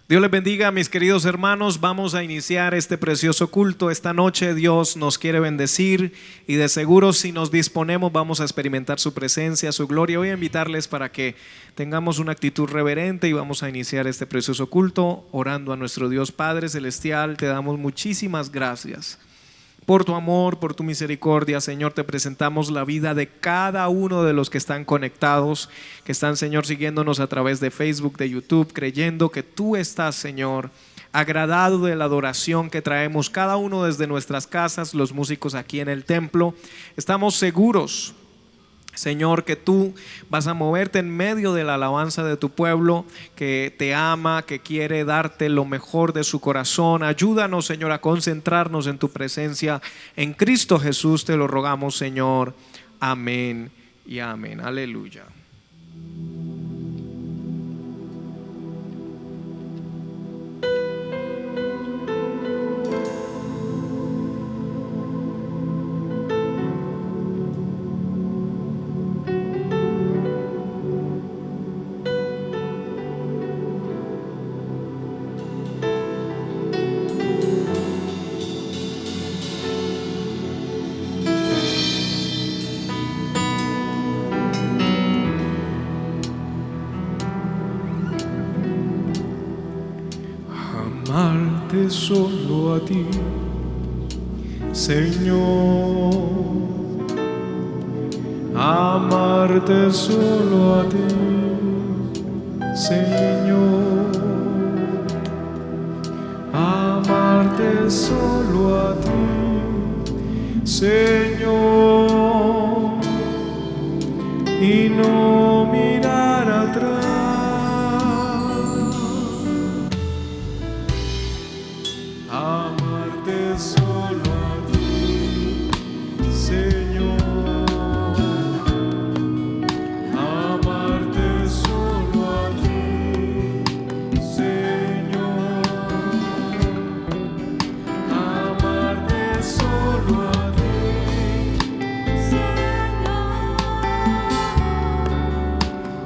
Dios les bendiga, mis queridos hermanos. Vamos a iniciar este precioso culto. Esta noche Dios nos quiere bendecir y de seguro si nos disponemos vamos a experimentar su presencia, su gloria. Voy a invitarles para que tengamos una actitud reverente y vamos a iniciar este precioso culto orando a nuestro Dios Padre Celestial. Te damos muchísimas gracias por tu amor, por tu misericordia, Señor. Te presentamos la vida de cada uno de los que están conectados, que están, Señor, siguiéndonos a través de Facebook, de YouTube, creyendo que tú estás, Señor, agradado de la adoración que traemos cada uno desde nuestras casas, los músicos aquí en el templo. Estamos seguros, Señor, que tú vas a moverte en medio de la alabanza de tu pueblo, que te ama, que quiere darte lo mejor de su corazón. Ayúdanos, Señor, a concentrarnos en tu presencia. En Cristo Jesús te lo rogamos, Señor. Amén y amén. Aleluya. Amarte solo a ti, Señor. Amarte solo a ti, Señor. Amarte solo a ti, Señor. Y no mirar atrás. Amarte solo a ti, Señor. Amarte solo a ti, Señor. Amarte solo a ti, Señor.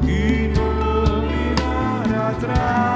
Y no mirar atrás.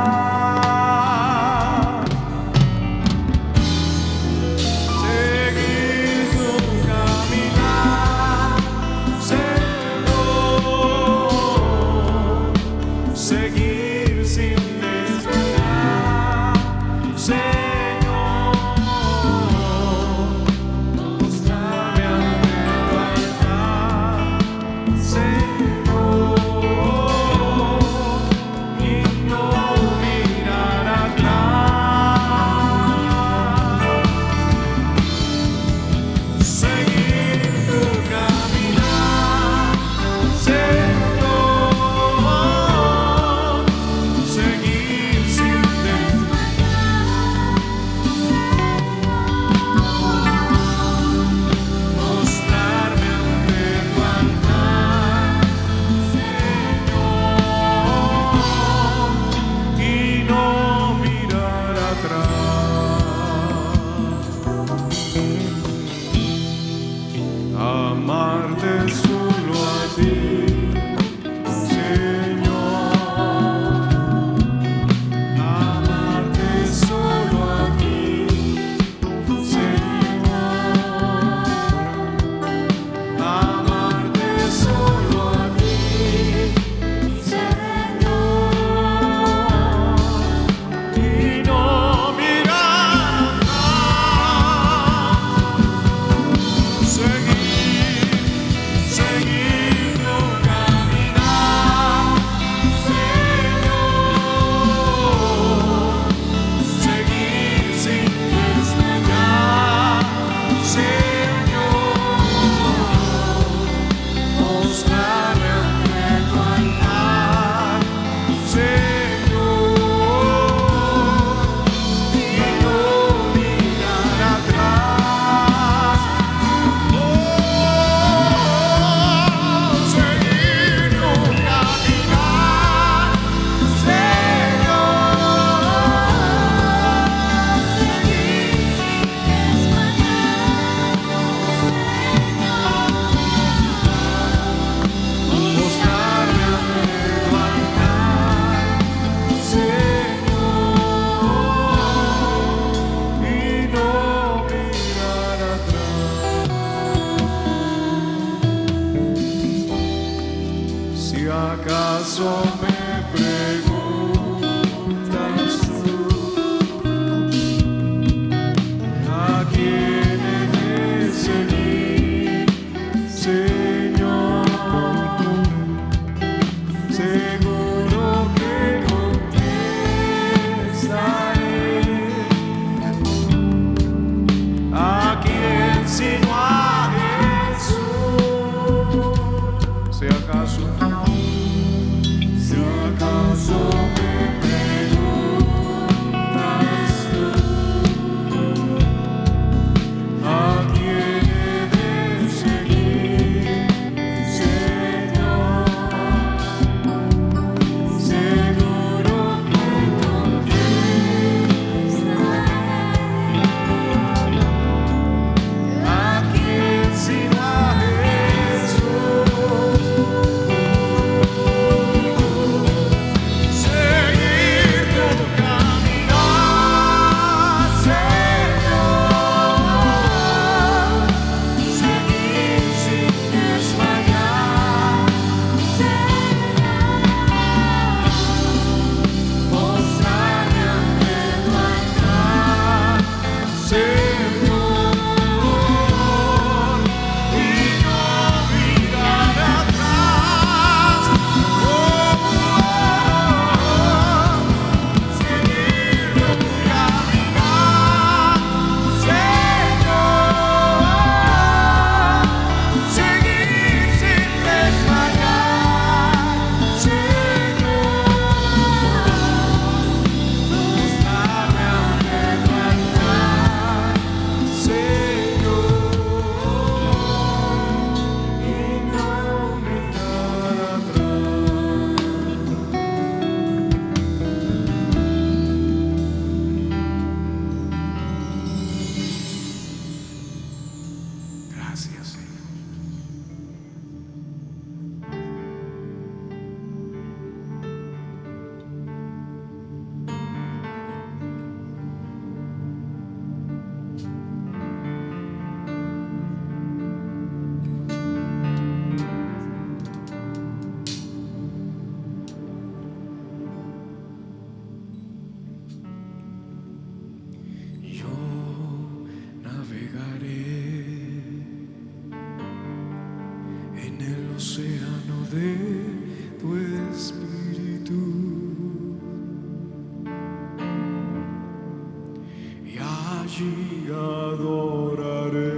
allí adoraré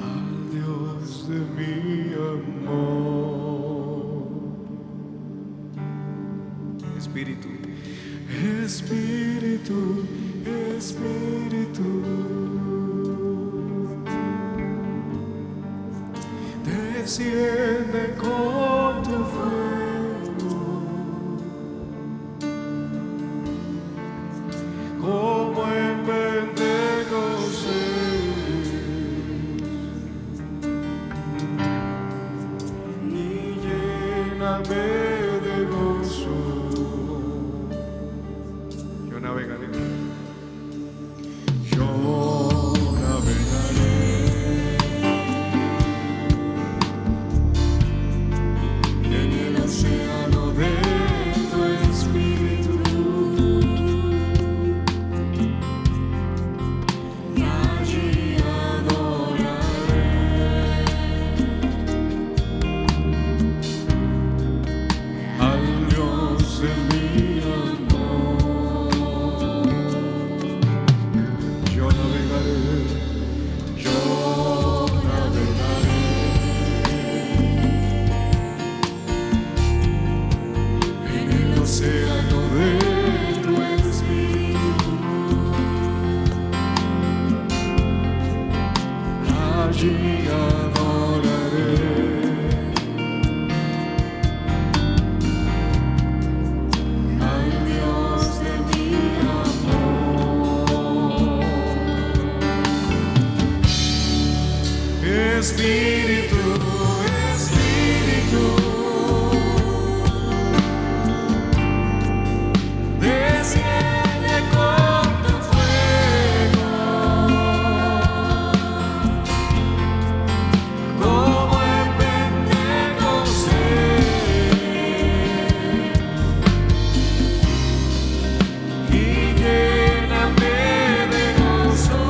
al Dios de mi amor. Espíritu, Espíritu, Espíritu, desciende con tu fuego, como en Pentecostés, y lléname de gozo. yo navegaré. Yo navegaré en el océano de tu espíritu, y allí adoraré al Dios de mi amor. Yo navegaré en el océano de tu espíritu, allí adoraré al Dios de mi amor. Espíritu, Espíritu, desciende con tu fuego, como en Pentecostés, y lléname de gozo.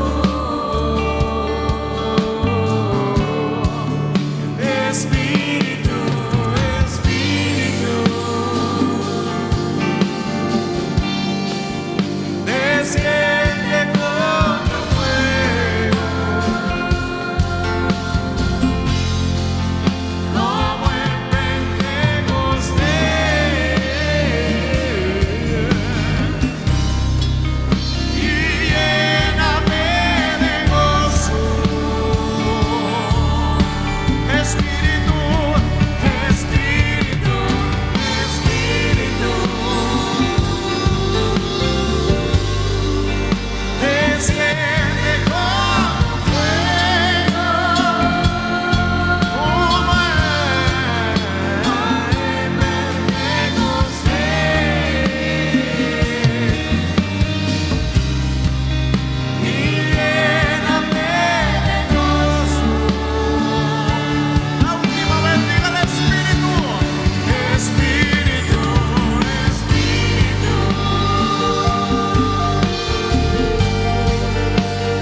Espíritu, Espíritu, desciende con tu fuego, como en Pentecostés, y lléname de gozo. Espíritu, Espíritu, Espíritu, desciende con tu fuego, como en Pentecostés, y lléname de gozo. La última vez diga el Espíritu, Espíritu, Espíritu,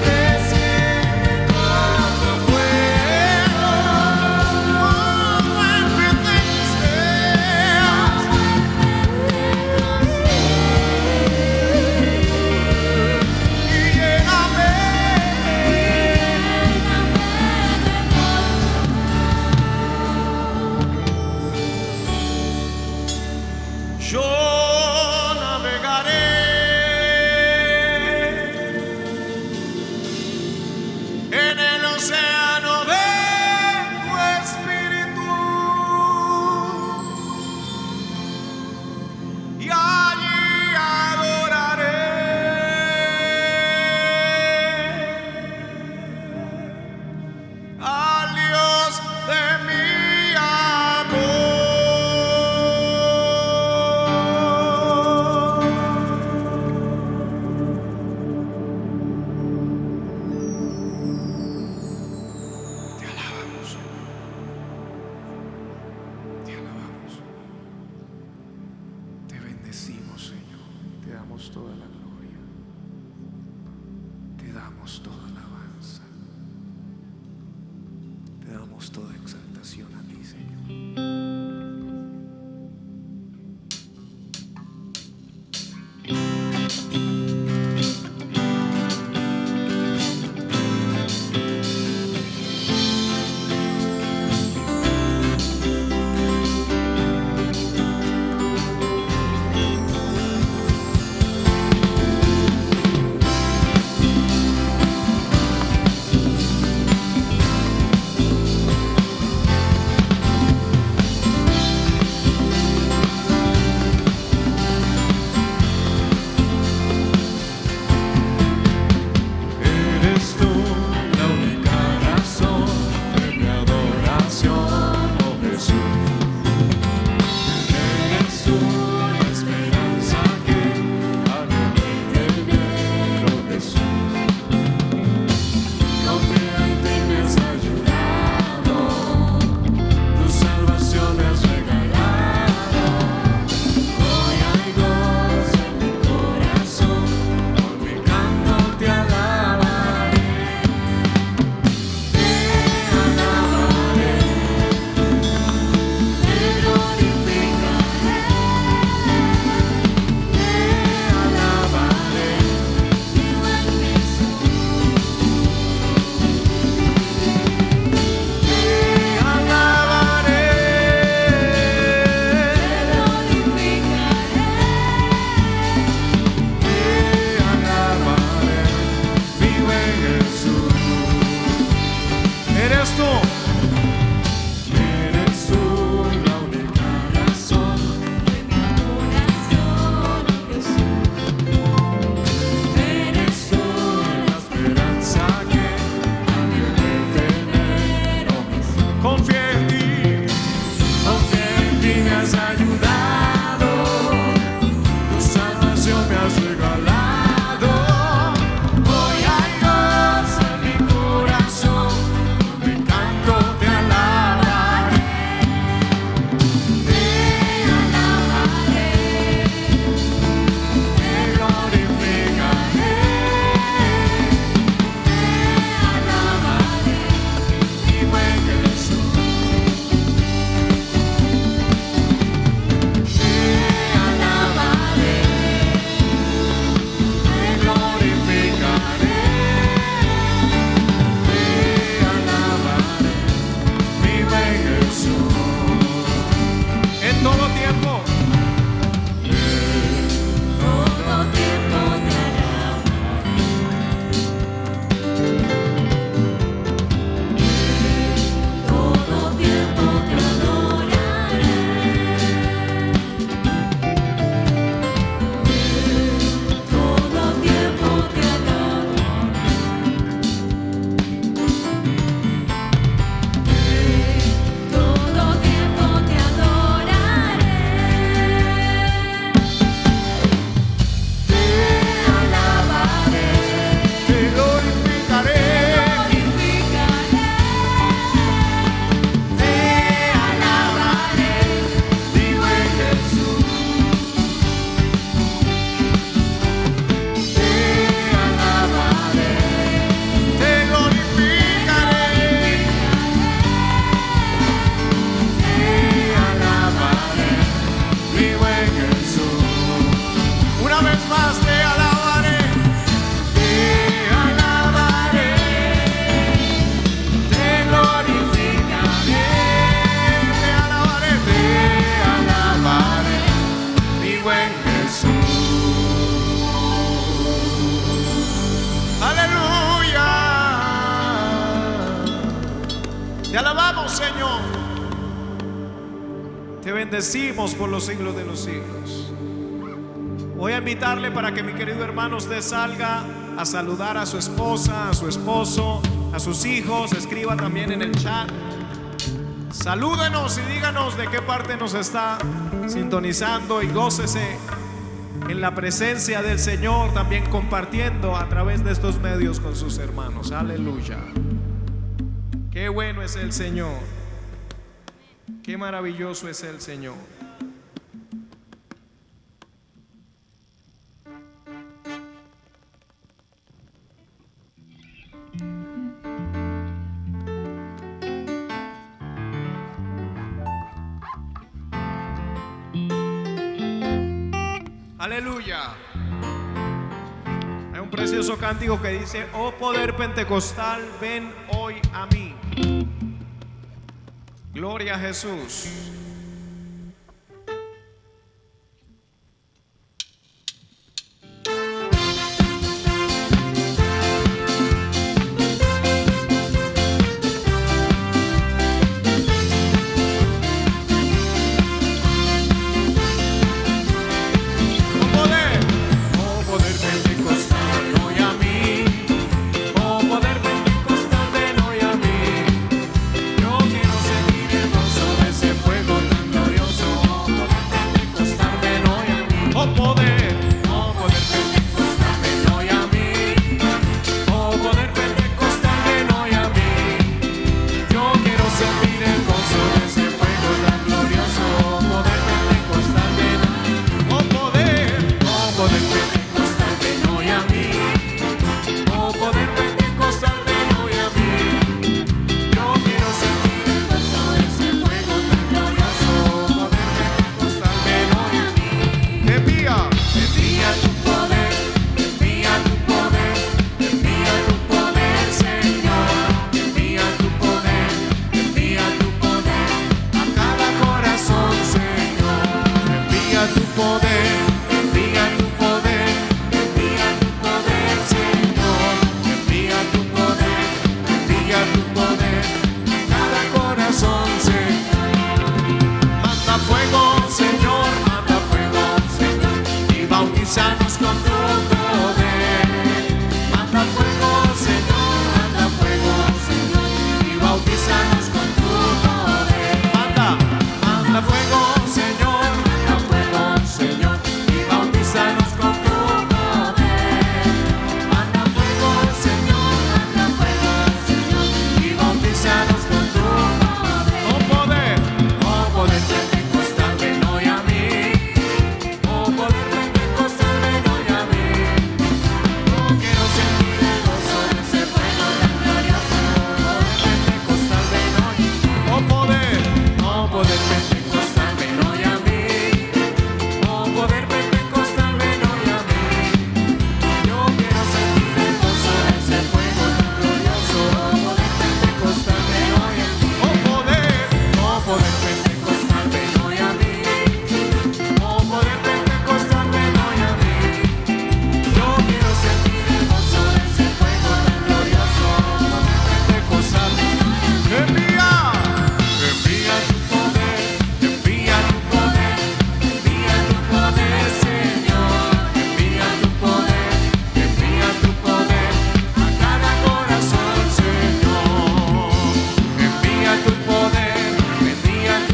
desciende con tu fuego, como en Pentecostés, y lléname. Yo navegaré en el océano de tu espíritu, y allí adoraré al Dios de mi amor. Te alabamos, Señor. Te alabamos. Te bendecimos, Señor. Te damos toda la gloria. Te damos toda alabanza. Te damos toda exaltación a ti, Señor. Señor. Te bendecimos por los siglos de los siglos. Voy a invitarle para que mi querido hermano usted salga a saludar a su esposa, a su esposo, a sus hijos. Escriba también en el chat. Salúdenos y díganos de qué parte nos está sintonizando y gócese en la presencia del Señor, también compartiendo a través de estos medios con sus hermanos. Aleluya. Qué bueno es el Señor. Qué maravilloso es el Señor. Aleluya. Hay un precioso cántico que dice: oh poder pentecostal, ven hoy a mí. Gloria a Jesús. Bautizanos con tu poder. Manda fuego, Señor, manda fuego, Señor, y bautizanos con tu poder. Manda fuego, Señor, y bautizanos con tu poder. Manda fuego, Señor, y bautizanos con tu poder. Oh poder pentecostal, ven hoy a mí. Oh poder pentecostal, ven hoy a mí. Yo quiero sentir el gozo de ese fuego tan glorioso. Poder pentecostal, ven hoy. Oh poder pentecostal, ven hoy a mí. Oh poder pentecostal, ven hoy a mí. Yo quiero sentir el gozo de ese fuego tan glorioso. Poder pentecostal, ven hoy a mí. Oh poder pentecostal, ven hoy a mí. Oh poder pentecostal, ven hoy a mí. Yo quiero sentir el gozo de ese fuego tan glorioso. Poder pentecostal, envía tu poder, envía tu poder, envía tu poder, Señor. Envía tu poder a cada corazón, Señor. Envía tu poder, envía tu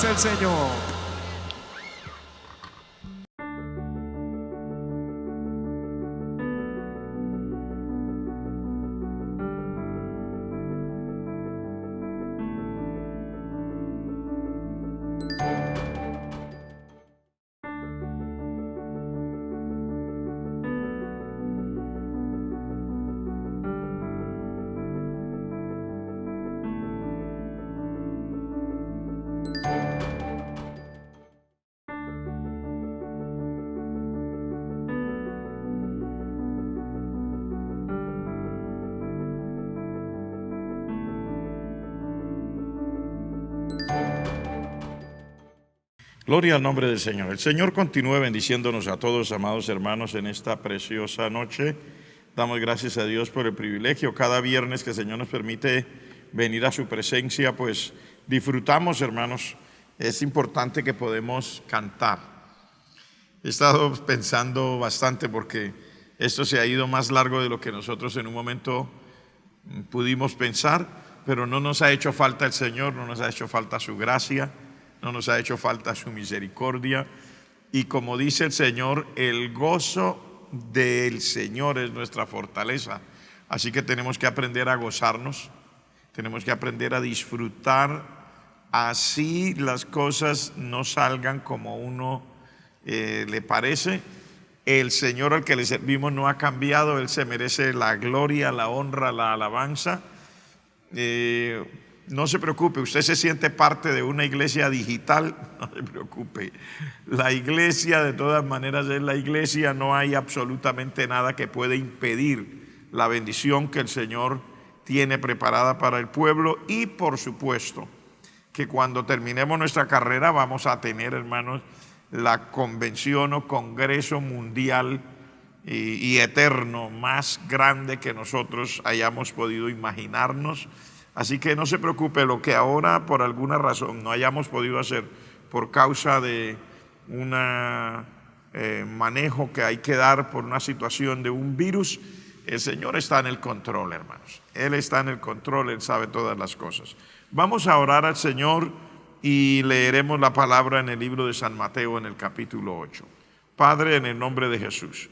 Alabemos el Señor. Gloria al nombre del Señor. El Señor continúe bendiciéndonos a todos, amados hermanos, en esta preciosa noche. Damos gracias a Dios por el privilegio. Cada viernes que el Señor nos permite venir a su presencia, pues disfrutamos, hermanos. Es importante que podemos cantar. He estado pensando bastante porque esto se ha ido más largo de lo que nosotros en un momento pudimos pensar, pero no nos ha hecho falta el Señor, no nos ha hecho falta su gracia, no nos ha hecho falta su misericordia. Y como dice el Señor, el gozo del Señor es nuestra fortaleza. Así que tenemos que aprender a gozarnos, tenemos que aprender a disfrutar, así las cosas no salgan como uno le parece. El Señor al que le servimos no ha cambiado, Él se merece la gloria, la honra, la alabanza. No se preocupe, usted se siente parte de una iglesia digital, no se preocupe. La iglesia de todas maneras es la iglesia, no hay absolutamente nada que pueda impedir la bendición que el Señor tiene preparada para el pueblo. Y por supuesto que cuando terminemos nuestra carrera vamos a tener, hermanos, la convención o congreso mundial y eterno más grande que nosotros hayamos podido imaginarnos. Así que no se preocupe, lo que ahora por alguna razón no hayamos podido hacer por causa de un manejo que hay que dar por una situación de un virus, el Señor está en el control, hermanos. Él está en el control, Él sabe todas las cosas. Vamos a orar al Señor y leeremos la palabra en el libro de San Mateo en el capítulo 8. Padre, en el nombre de Jesús,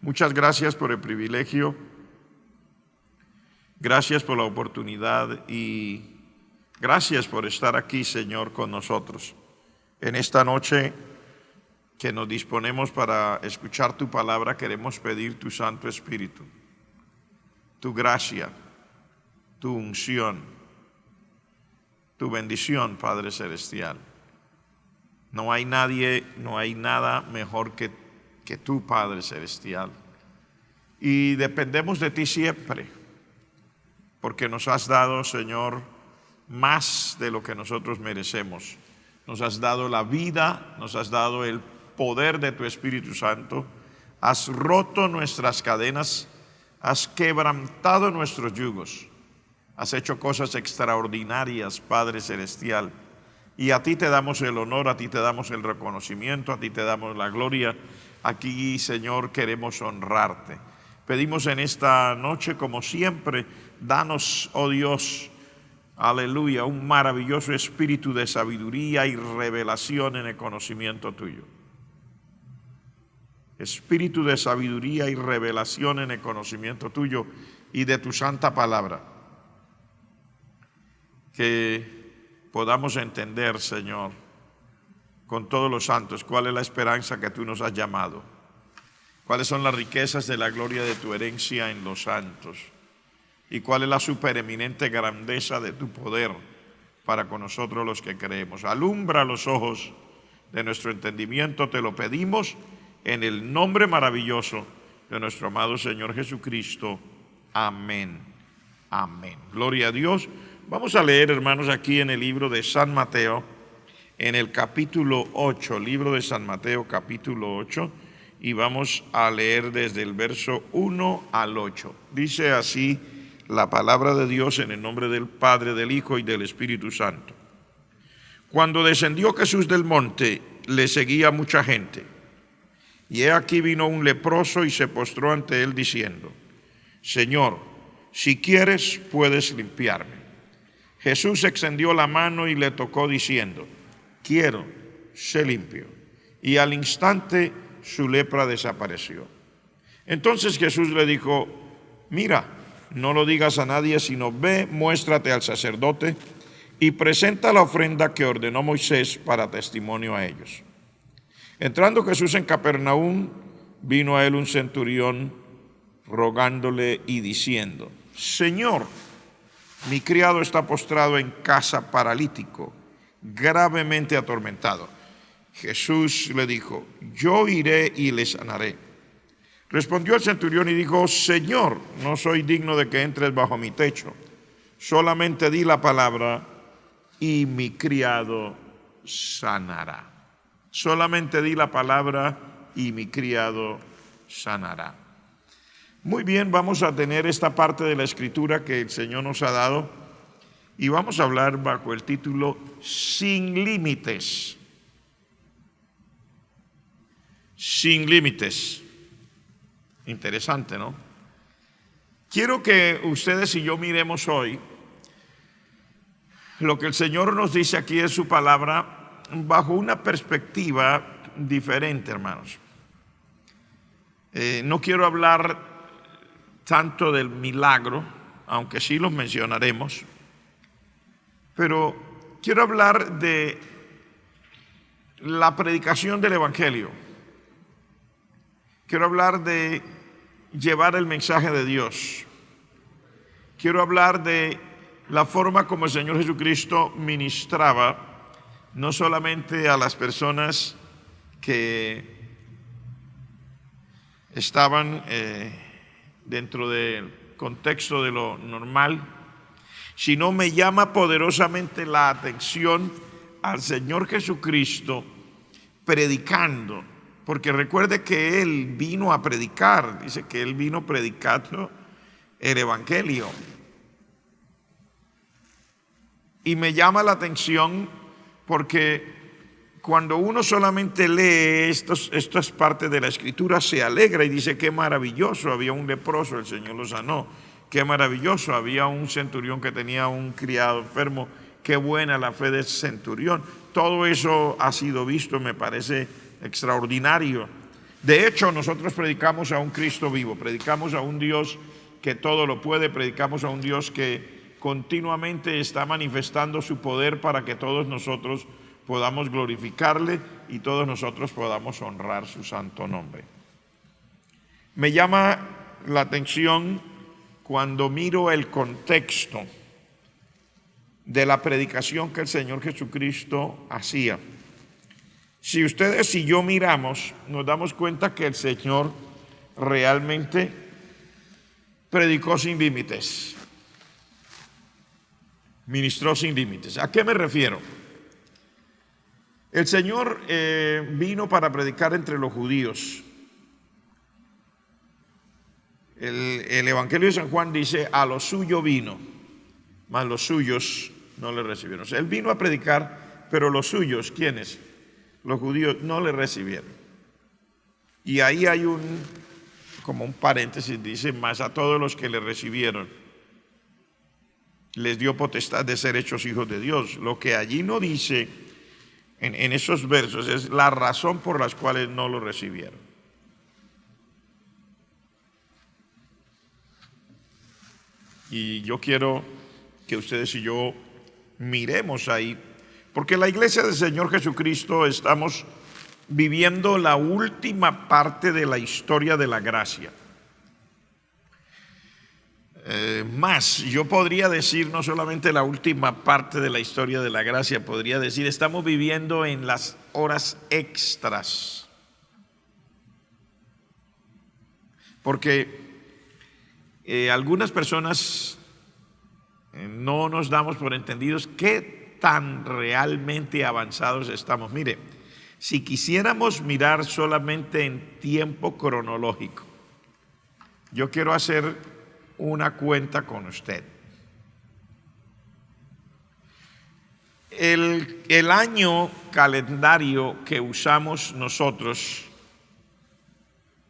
muchas gracias por el privilegio. Gracias por la oportunidad y gracias por estar aquí, Señor, con nosotros. En esta noche que nos disponemos para escuchar tu palabra, queremos pedir tu Santo Espíritu, tu gracia, tu unción, tu bendición, Padre Celestial. No hay nadie, no hay nada mejor que tú, Padre Celestial. Y dependemos de ti siempre, porque nos has dado, Señor, más de lo que nosotros merecemos. Nos has dado la vida, nos has dado el poder de tu Espíritu Santo, has roto nuestras cadenas, has quebrantado nuestros yugos, has hecho cosas extraordinarias, Padre Celestial, y a ti te damos el honor, a ti te damos el reconocimiento, a ti te damos la gloria. Aquí, Señor, queremos honrarte. Pedimos en esta noche, como siempre, danos, oh Dios, aleluya, un maravilloso espíritu de sabiduría y revelación en el conocimiento tuyo. Espíritu de sabiduría y revelación en el conocimiento tuyo y de tu santa palabra. Que podamos entender, Señor, con todos los santos, cuál es la esperanza que tú nos has llamado. ¿Cuáles son las riquezas de la gloria de tu herencia en los santos? ¿Y cuál es la supereminente grandeza de tu poder para con nosotros los que creemos? Alumbra los ojos de nuestro entendimiento, te lo pedimos en el nombre maravilloso de nuestro amado Señor Jesucristo. Amén. Amén. Gloria a Dios. Vamos a leer, hermanos, aquí en el libro de San Mateo, en el capítulo 8, libro de San Mateo, capítulo 8. Y vamos a leer desde el verso 1 al 8. Dice así la palabra de Dios en el nombre del Padre, del Hijo y del Espíritu Santo. Cuando descendió Jesús del monte, le seguía mucha gente. Y he aquí vino un leproso y se postró ante él diciendo: Señor, si quieres, puedes limpiarme. Jesús extendió la mano y le tocó diciendo: quiero, sé limpio. Y al instante su lepra desapareció. Entonces Jesús le dijo, mira, no lo digas a nadie, sino ve, muéstrate al sacerdote y presenta la ofrenda que ordenó Moisés para testimonio a ellos. Entrando Jesús en Capernaum, vino a él un centurión rogándole y diciendo, Señor, mi criado está postrado en casa paralítico, gravemente atormentado. Jesús le dijo, yo iré y le sanaré. Respondió el centurión y dijo, Señor, no soy digno de que entres bajo mi techo, solamente di la palabra y mi criado sanará. Solamente di la palabra y mi criado sanará. Muy bien, vamos a tener esta parte de la escritura que el Señor nos ha dado y vamos a hablar bajo el título Sin límites. Sin límites. Interesante, ¿no? Quiero que ustedes y yo miremos hoy lo que el Señor nos dice aquí en su palabra bajo una perspectiva diferente, hermanos. No quiero hablar tanto del milagro, aunque sí los mencionaremos, pero quiero hablar de la predicación del Evangelio. Quiero hablar de llevar el mensaje de Dios. Quiero hablar de la forma como el Señor Jesucristo ministraba, no solamente a las personas que estaban dentro del contexto de lo normal, sino me llama poderosamente la atención al Señor Jesucristo predicando. Porque recuerde que Él vino a predicar, dice que Él vino predicando el Evangelio. Y me llama la atención porque cuando uno solamente lee estas partes de la Escritura se alegra y dice qué maravilloso, había un leproso, el Señor lo sanó, qué maravilloso, había un centurión que tenía un criado enfermo, qué buena la fe de ese centurión. Todo eso ha sido visto, me parece extraordinario. De hecho, nosotros predicamos a un Cristo vivo, predicamos a un Dios que todo lo puede, predicamos a un Dios que continuamente está manifestando su poder para que todos nosotros podamos glorificarle y todos nosotros podamos honrar su santo nombre. Me llama la atención cuando miro el contexto de la predicación que el Señor Jesucristo hacía. Si ustedes y yo miramos, nos damos cuenta que el Señor realmente predicó sin límites, ministró sin límites. ¿A qué me refiero? El Señor vino para predicar entre los judíos. El Evangelio de San Juan dice, a lo suyo vino, mas los suyos no le recibieron. O sea, Él vino a predicar, pero los suyos, ¿quiénes? Los judíos no le recibieron. Y ahí hay como un paréntesis, dice, más a todos los que le recibieron, les dio potestad de ser hechos hijos de Dios. Lo que allí no dice en esos versos es la razón por las cuales no lo recibieron. Y yo quiero que ustedes y yo miremos ahí, porque la iglesia del Señor Jesucristo estamos viviendo la última parte de la historia de la gracia. Más, yo podría decir no solamente la última parte de la historia de la gracia, podría decir estamos viviendo en las horas extras. Porque algunas personas no nos damos por entendidos qué tan realmente avanzados estamos. Mire, si quisiéramos mirar solamente en tiempo cronológico, yo quiero hacer una cuenta con usted. El año calendario que usamos nosotros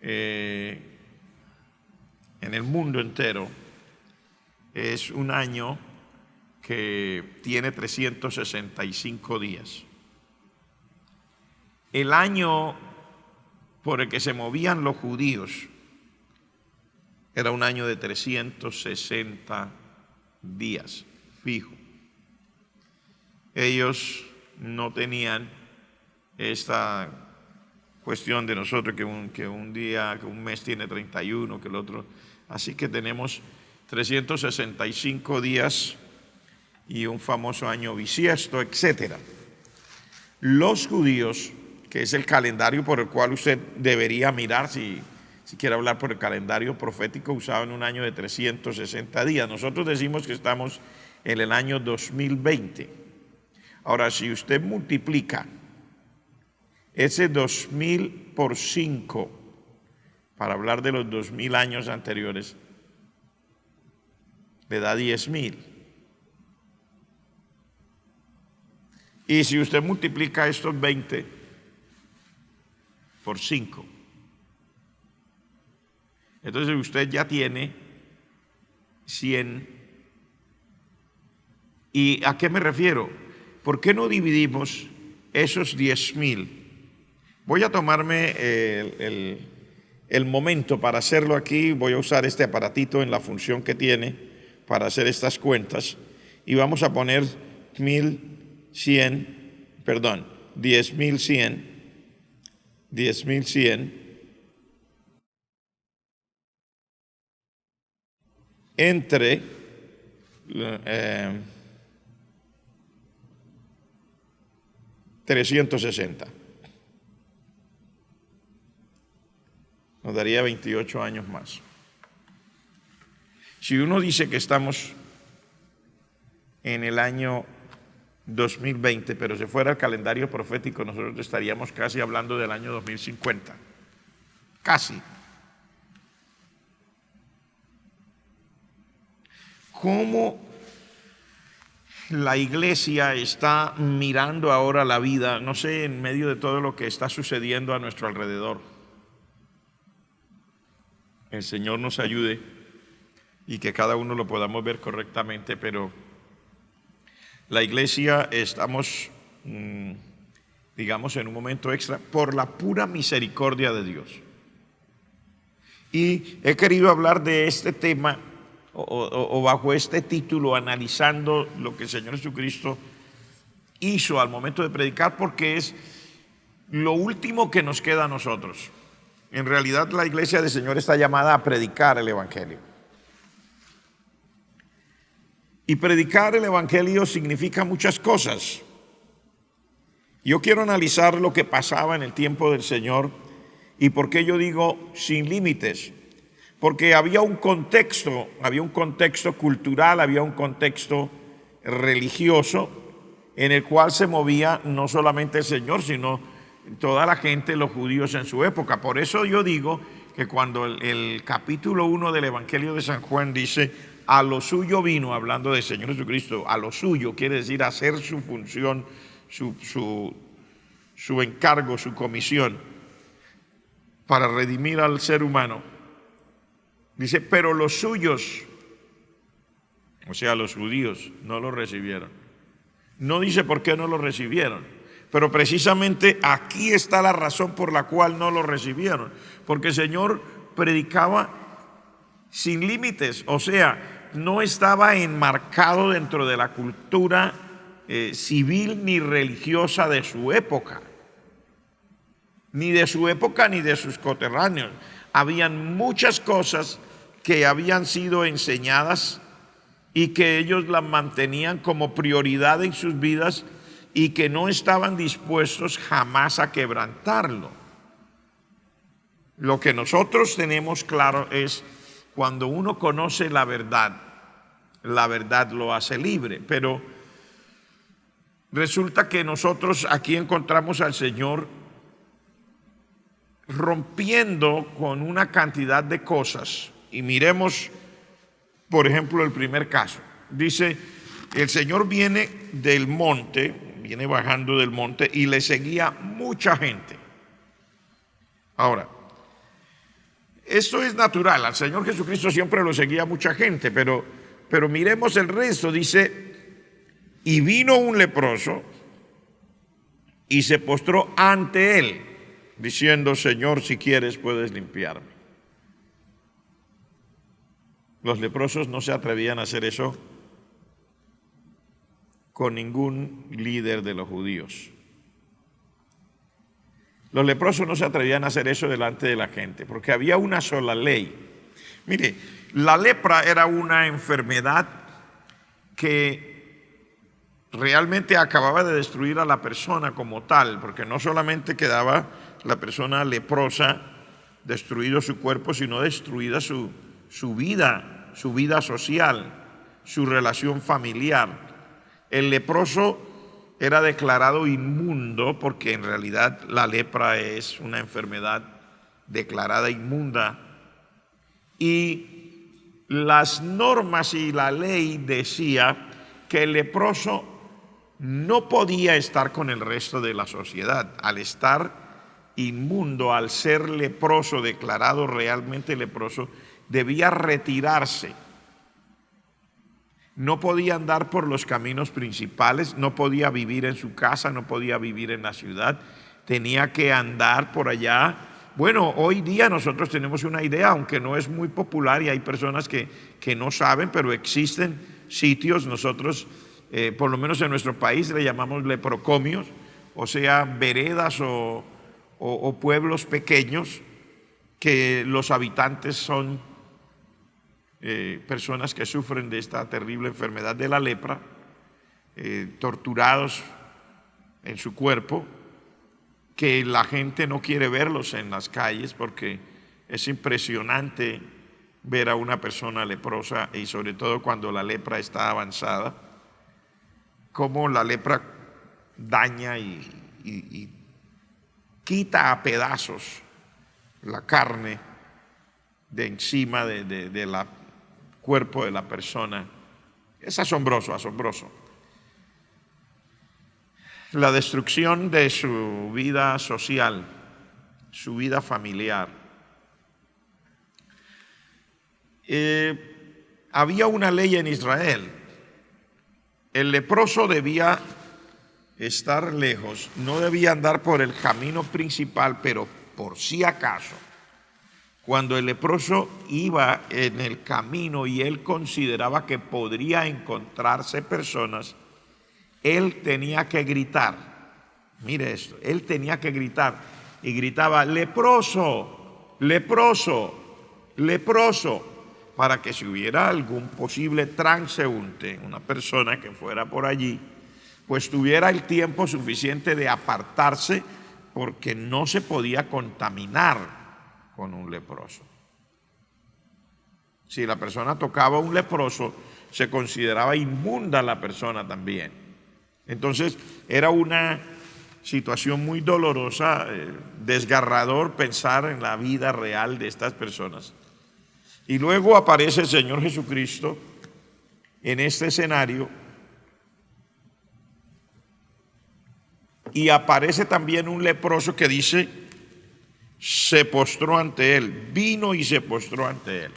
en el mundo entero es un año que tiene 365 días. el año por el que se movían los judíos era un año de 360 días fijo. Ellos no tenían esta cuestión de nosotros que un día, que un mes tiene 31, que el otro. Así que tenemos 365 días y un famoso año bisiesto, etcétera. Los judíos, que es el calendario por el cual usted debería mirar si quiere hablar por el calendario profético, usaban un año de 360 días. Nosotros decimos que estamos en el año 2020. Ahora, si usted multiplica ese 2000 por 5 para hablar de los 2000 años anteriores, le da 10,000. Y si usted multiplica estos 20 por 5, entonces usted ya tiene 100. ¿Y a qué me refiero? ¿Por qué no dividimos esos 10,000? Voy a tomarme el momento para hacerlo aquí. Voy a usar este aparatito en la función que tiene para hacer estas cuentas. Y vamos a poner 10,100 entre 360. Nos daría 28 años más. Si uno dice que estamos en el año 2020, pero si fuera el calendario profético, nosotros estaríamos casi hablando del año 2050. Casi. ¿Cómo la iglesia está mirando ahora la vida, no sé, en medio de todo lo que está sucediendo a nuestro alrededor? El Señor nos ayude y que cada uno lo podamos ver correctamente, pero la iglesia estamos, digamos, en un momento extra por la pura misericordia de Dios. Y he querido hablar de este tema o bajo este título, analizando lo que el Señor Jesucristo hizo al momento de predicar, porque es lo último que nos queda a nosotros. En realidad, la iglesia del Señor está llamada a predicar el Evangelio. Y predicar el Evangelio significa muchas cosas. Yo quiero analizar lo que pasaba en el tiempo del Señor y por qué yo digo sin límites. Porque había un contexto cultural, había un contexto religioso en el cual se movía no solamente el Señor, sino toda la gente, los judíos en su época. Por eso yo digo que cuando el capítulo 1 del Evangelio de San Juan dice, a lo suyo vino, hablando del Señor Jesucristo, a lo suyo quiere decir hacer su función, su encargo, su comisión, para redimir al ser humano. Dice, pero los suyos, o sea, los judíos, no lo recibieron. No dice por qué no lo recibieron, pero precisamente aquí está la razón por la cual no lo recibieron. Porque el Señor predicaba sin límites, o sea, no estaba enmarcado dentro de la cultura civil ni religiosa de su época. Ni de su época ni de sus coterráneos. Habían muchas cosas que habían sido enseñadas y que ellos las mantenían como prioridad en sus vidas y que no estaban dispuestos jamás a quebrantarlo. Lo que nosotros tenemos claro es cuando uno conoce la verdad lo hace libre. Pero resulta que nosotros aquí encontramos al Señor rompiendo con una cantidad de cosas. Y miremos, por ejemplo, el primer caso. Dice, el Señor viene del monte, viene bajando del monte y le seguía mucha gente. Ahora, esto es natural, al Señor Jesucristo siempre lo seguía mucha gente, pero miremos el resto. Dice, y vino un leproso y se postró ante él, diciendo: Señor, si quieres puedes limpiarme. Los leprosos no se atrevían a hacer eso con ningún líder de los judíos. Los leprosos no se atrevían a hacer eso delante de la gente, porque había una sola ley. Mire, la lepra era una enfermedad que realmente acababa de destruir a la persona como tal, porque no solamente quedaba la persona leprosa, destruido su cuerpo, sino destruida su vida social, su relación familiar. El leproso era declarado inmundo porque en realidad la lepra es una enfermedad declarada inmunda. Y las normas y la ley decía que el leproso no podía estar con el resto de la sociedad. Al estar inmundo, al ser leproso, declarado realmente leproso, debía retirarse. No podía andar por los caminos principales, no podía vivir en su casa, no podía vivir en la ciudad, tenía que andar por allá. Bueno, hoy día nosotros tenemos una idea, aunque no es muy popular y hay personas que no saben, pero existen sitios, nosotros por lo menos en nuestro país le llamamos leprocomios, o sea, veredas o pueblos pequeños que los habitantes son personas que sufren de esta terrible enfermedad de la lepra, torturados en su cuerpo, que la gente no quiere verlos en las calles porque es impresionante ver a una persona leprosa, y sobre todo cuando la lepra está avanzada, cómo la lepra daña y quita a pedazos la carne de encima de la cuerpo de la persona. Es asombroso, asombroso. La destrucción de su vida social, su vida familiar. Había una ley en Israel. El leproso debía estar lejos, no debía andar por el camino principal, pero por si acaso, cuando el leproso iba en el camino y él consideraba que podría encontrarse personas, él tenía que gritar. Mire esto, él tenía que gritar y gritaba: leproso, leproso, leproso, para que si hubiera algún posible transeúnte, una persona que fuera por allí, pues tuviera el tiempo suficiente de apartarse, porque no se podía contaminar con un leproso. Si la persona tocaba a un leproso, se consideraba inmunda la persona también. Entonces era una situación muy dolorosa, desgarrador pensar en la vida real de estas personas. Y luego aparece el Señor Jesucristo en este escenario, y aparece también un leproso que dice: se postró ante él, vino y se postró ante él.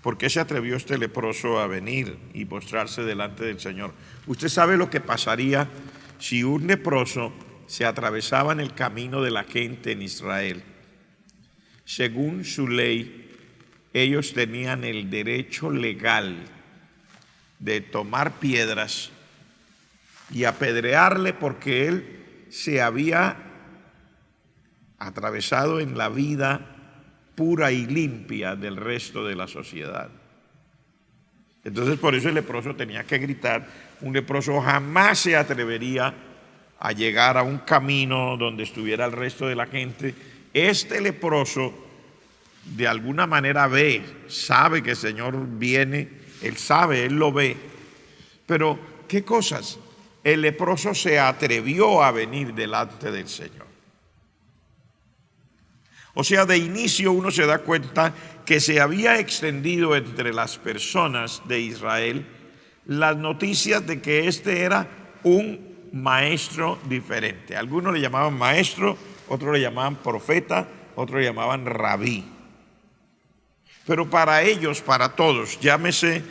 ¿Por qué se atrevió este leproso a venir y postrarse delante del Señor? Usted sabe lo que pasaría si un leproso se atravesaba en el camino de la gente en Israel. Según su ley, ellos tenían el derecho legal de tomar piedras y apedrearle porque él se había atravesado en la vida pura y limpia del resto de la sociedad. Entonces por eso el leproso tenía que gritar. Un leproso jamás se atrevería a llegar a un camino donde estuviera el resto de la gente. Este leproso de alguna manera sabe que el Señor viene, él sabe, él lo ve. Pero ¿qué cosas? El leproso se atrevió a venir delante del Señor. O sea, de inicio uno se da cuenta que se había extendido entre las personas de Israel las noticias de que este era un maestro diferente. Algunos le llamaban maestro, otros le llamaban profeta, otros le llamaban rabí. Pero para ellos, para todos, llámese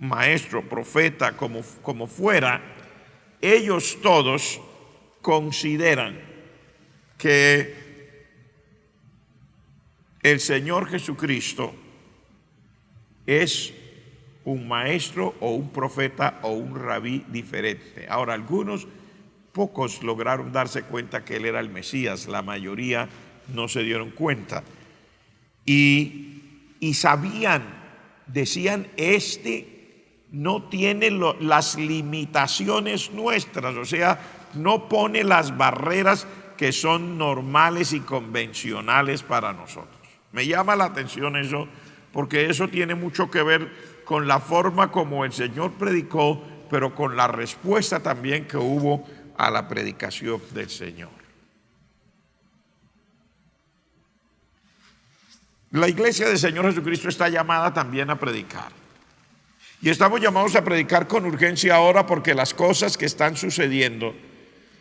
maestro, profeta, como fuera, ellos todos consideran que el Señor Jesucristo es un maestro o un profeta o un rabí diferente. Ahora, pocos lograron darse cuenta que él era el Mesías, la mayoría no se dieron cuenta. Y sabían, decían, no tiene las limitaciones nuestras, o sea, no pone las barreras que son normales y convencionales para nosotros. Me llama la atención eso, porque eso tiene mucho que ver con la forma como el Señor predicó, pero con la respuesta también que hubo a la predicación del Señor. La iglesia del Señor Jesucristo está llamada también a predicar. Y estamos llamados a predicar con urgencia ahora, porque las cosas que están sucediendo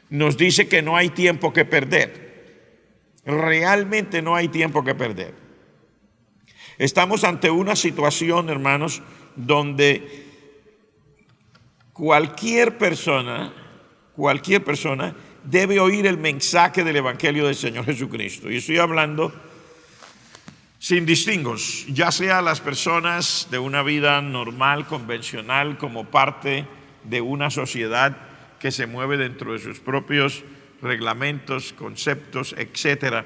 nos dice que no hay tiempo que perder. Realmente no hay tiempo que perder. Estamos ante una situación, hermanos, donde cualquier persona debe oír el mensaje del Evangelio del Señor Jesucristo. Y estoy hablando sin distingos, ya sea las personas de una vida normal, convencional, como parte de una sociedad que se mueve dentro de sus propios reglamentos, conceptos, etcétera.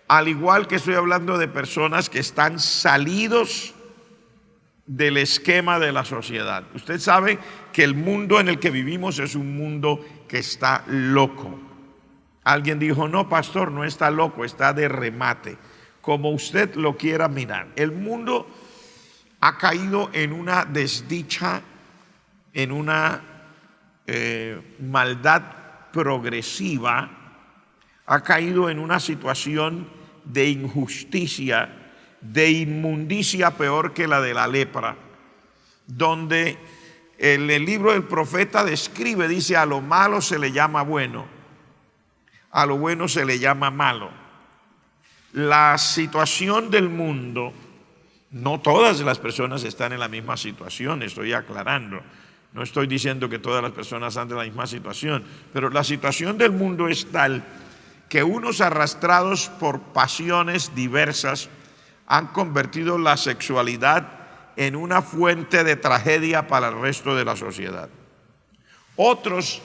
Al igual que estoy hablando de personas que están salidos del esquema de la sociedad. Usted sabe que el mundo en el que vivimos es un mundo que está loco. Alguien dijo, no, pastor, no está loco, está de remate. Como usted lo quiera mirar. El mundo ha caído en una desdicha, en una maldad progresiva, ha caído en una situación de injusticia, de inmundicia peor que la de la lepra, donde el libro del profeta describe, dice, a lo malo se le llama bueno, a lo bueno se le llama malo. La situación del mundo, no todas las personas están en la misma situación, estoy aclarando. No estoy diciendo que todas las personas están en la misma situación, pero la situación del mundo es tal que unos, arrastrados por pasiones diversas, han convertido la sexualidad en una fuente de tragedia para el resto de la sociedad. Otros,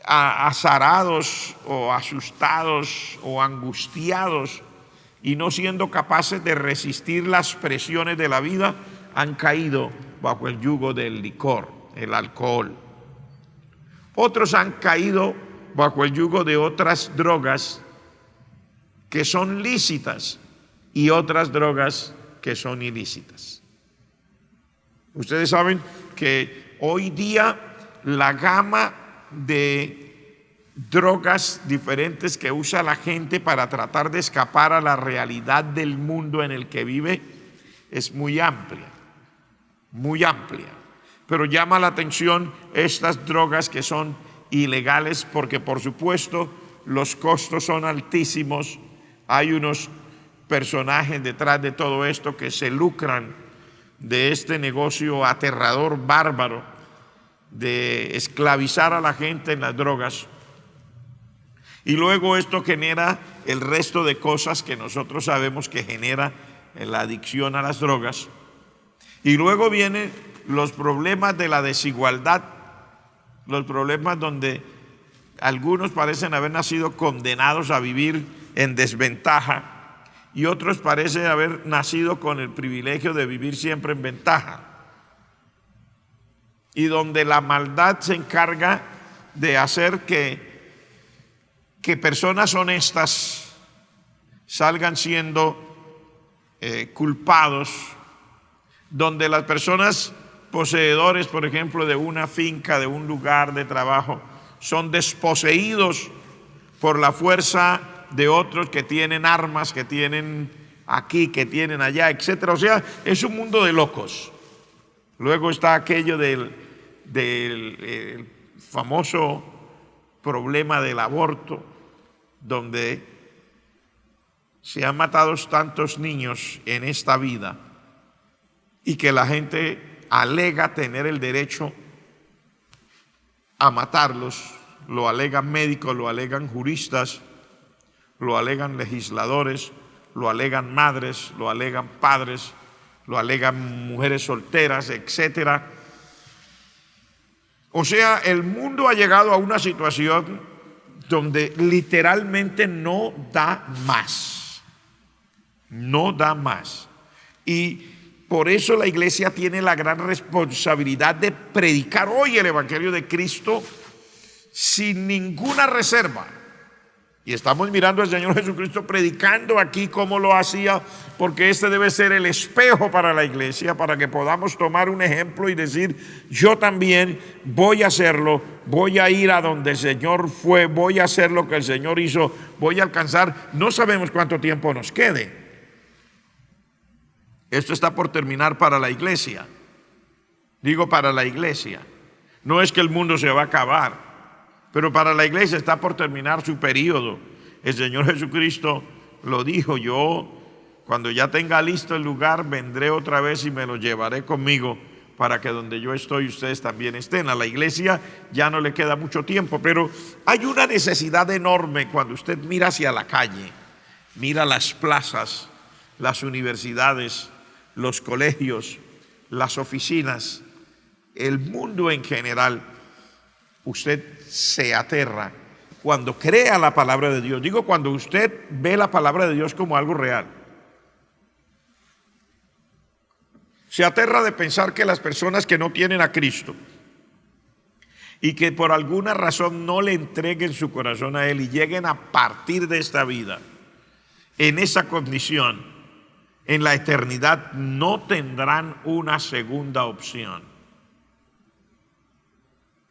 azarados o asustados o angustiados y no siendo capaces de resistir las presiones de la vida, han caído bajo el yugo del licor, el alcohol. Otros han caído bajo el yugo de otras drogas que son lícitas y otras drogas que son ilícitas. Ustedes saben que hoy día la gama de drogas diferentes que usa la gente para tratar de escapar a la realidad del mundo en el que vive es muy amplia, pero llama la atención estas drogas que son ilegales, porque por supuesto los costos son altísimos. Hay unos personajes detrás de todo esto que se lucran de este negocio aterrador, bárbaro, de esclavizar a la gente en las drogas. Y luego esto genera el resto de cosas que nosotros sabemos que genera la adicción a las drogas. Y luego vienen los problemas de la desigualdad, los problemas donde algunos parecen haber nacido condenados a vivir en desventaja y otros parecen haber nacido con el privilegio de vivir siempre en ventaja. Y donde la maldad se encarga de hacer que personas honestas salgan siendo culpados, donde las personas poseedores, por ejemplo, de una finca, de un lugar de trabajo, son desposeídos por la fuerza de otros que tienen armas, que tienen aquí, que tienen allá, etcétera. O sea, es un mundo de locos. Luego está aquello del famoso problema del aborto, donde se han matado tantos niños en esta vida y que la gente alega tener el derecho a matarlos, lo alegan médicos, lo alegan juristas, lo alegan legisladores, lo alegan madres, lo alegan padres, lo alegan mujeres solteras, etcétera. O sea, el mundo ha llegado a una situación donde literalmente no da más. No da más. Y por eso la iglesia tiene la gran responsabilidad de predicar hoy el Evangelio de Cristo sin ninguna reserva. Y estamos mirando al Señor Jesucristo predicando aquí cómo lo hacía, porque este debe ser el espejo para la iglesia, para que podamos tomar un ejemplo y decir, yo también voy a hacerlo, voy a ir a donde el Señor fue, voy a hacer lo que el Señor hizo, voy a alcanzar. No sabemos cuánto tiempo nos quede. Esto está por terminar para la iglesia. Digo para la iglesia. No es que el mundo se va a acabar, pero para la iglesia está por terminar su periodo. El Señor Jesucristo lo dijo: yo, cuando ya tenga listo el lugar, vendré otra vez y me lo llevaré conmigo, para que donde yo estoy ustedes también estén. A la iglesia ya no le queda mucho tiempo, pero hay una necesidad enorme cuando usted mira hacia la calle, mira las plazas, las universidades, los colegios, las oficinas, el mundo en general. Usted se aterra cuando crea la palabra de Dios. Digo, cuando usted ve la palabra de Dios como algo real. Se aterra de pensar que las personas que no tienen a Cristo y que por alguna razón no le entreguen su corazón a Él y lleguen a partir de esta vida en esa condición, en la eternidad no tendrán una segunda opción.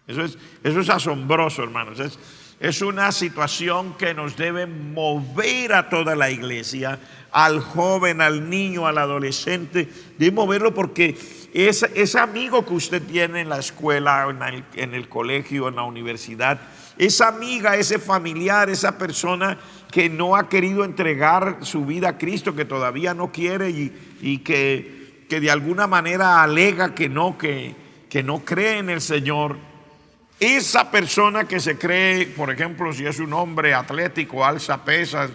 Eso es asombroso, hermanos. Es una situación que nos debe mover a toda la iglesia, al joven, al niño, al adolescente. Debe moverlo porque ese amigo que usted tiene en la escuela, en el colegio, en la universidad, esa amiga, ese familiar, esa persona que no ha querido entregar su vida a Cristo, que todavía no quiere y que de alguna manera alega que no cree en el Señor. Esa persona que se cree, por ejemplo, si es un hombre atlético, alza pesas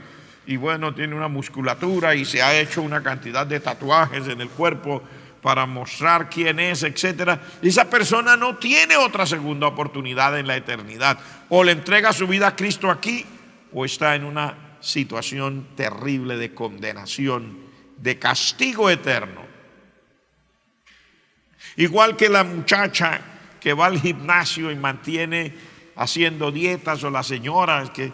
y bueno, tiene una musculatura y se ha hecho una cantidad de tatuajes en el cuerpo para mostrar quién es, etcétera. Esa persona no tiene otra segunda oportunidad en la eternidad. O le entrega su vida a Cristo aquí, o está en una situación terrible de condenación, de castigo eterno. Igual que la muchacha que va al gimnasio y mantiene haciendo dietas, o la señora que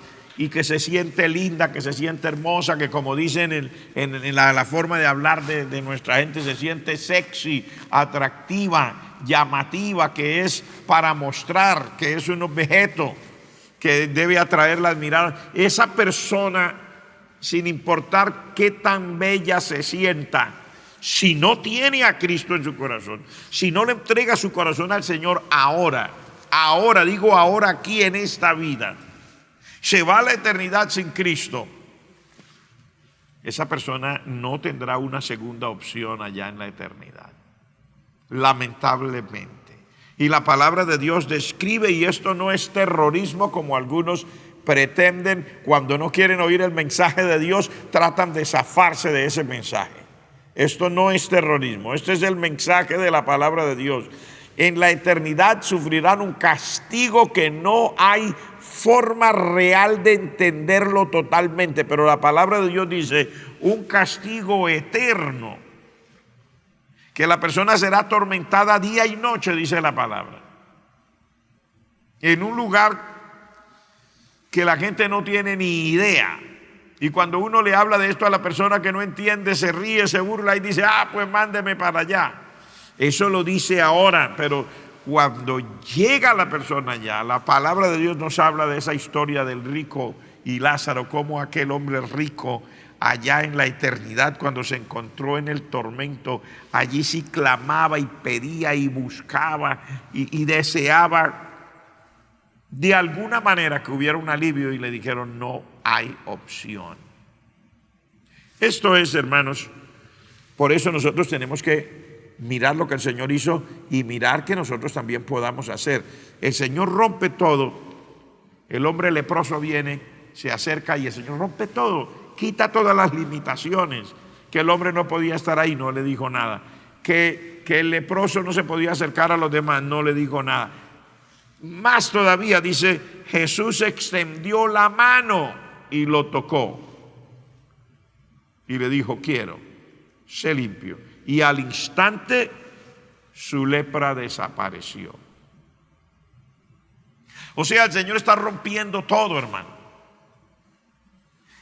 se siente linda, que se siente hermosa, que como dicen en la forma de hablar de nuestra gente, se siente sexy, atractiva, llamativa, que es para mostrar, que es un objeto que debe atraer las miradas. Esa persona, sin importar qué tan bella se sienta, si no tiene a Cristo en su corazón, si no le entrega su corazón al Señor ahora aquí en esta vida, se va a la eternidad sin Cristo. Esa persona no tendrá una segunda opción allá en la eternidad, lamentablemente. Y la palabra de Dios describe, y esto no es terrorismo como algunos pretenden, cuando no quieren oír el mensaje de Dios, tratan de zafarse de ese mensaje. Esto no es terrorismo, este es el mensaje de la palabra de Dios. En la eternidad sufrirán un castigo que no hay forma real de entenderlo totalmente, pero la palabra de Dios dice un castigo eterno, que la persona será atormentada día y noche, dice la palabra, en un lugar que la gente no tiene ni idea. Y cuando uno le habla de esto a la persona que no entiende, se ríe, se burla y dice, pues mándeme para allá. Eso lo dice ahora, pero cuando llega la persona allá, la palabra de Dios nos habla de esa historia del rico y Lázaro, como aquel hombre rico allá en la eternidad, cuando se encontró en el tormento, allí sí clamaba y pedía y buscaba y deseaba de alguna manera que hubiera un alivio, y le dijeron no hay opción. Esto es, hermanos, por eso nosotros tenemos que mirar lo que el Señor hizo y mirar que nosotros también podamos hacer. El Señor rompe todo. El hombre leproso viene, se acerca y el Señor rompe todo, quita todas las limitaciones. Que el hombre no podía estar ahí, no le dijo nada. Que el leproso no se podía acercar a los demás, no le dijo nada. Más todavía, dice, Jesús extendió la mano y lo tocó. Y le dijo, quiero, sé limpio. Y al instante su lepra desapareció. O sea, el Señor está rompiendo todo, hermano.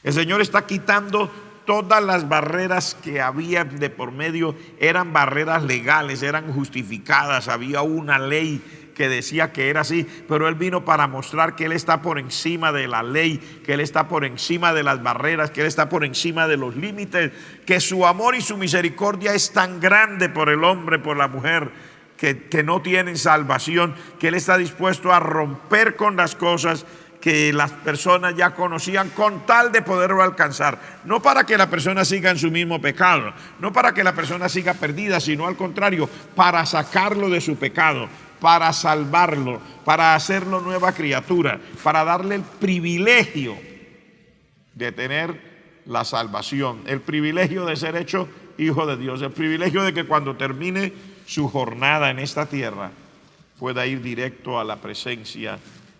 El Señor está quitando todas las barreras que había de por medio. Eran barreras legales, eran justificadas. Había una ley que decía que era así, pero Él vino para mostrar que Él está por encima de la ley, que Él está por encima de las barreras, que Él está por encima de los límites, que su amor y su misericordia es tan grande por el hombre, por la mujer, que no tienen salvación, que Él está dispuesto a romper con las cosas que las personas ya conocían con tal de poderlo alcanzar. No para que la persona siga en su mismo pecado, no para que la persona siga perdida, sino al contrario, para sacarlo de su pecado, para salvarlo, para hacerlo nueva criatura, para darle el privilegio de tener la salvación, el privilegio de ser hecho hijo de Dios, el privilegio de que cuando termine su jornada en esta tierra pueda ir directo a la presencia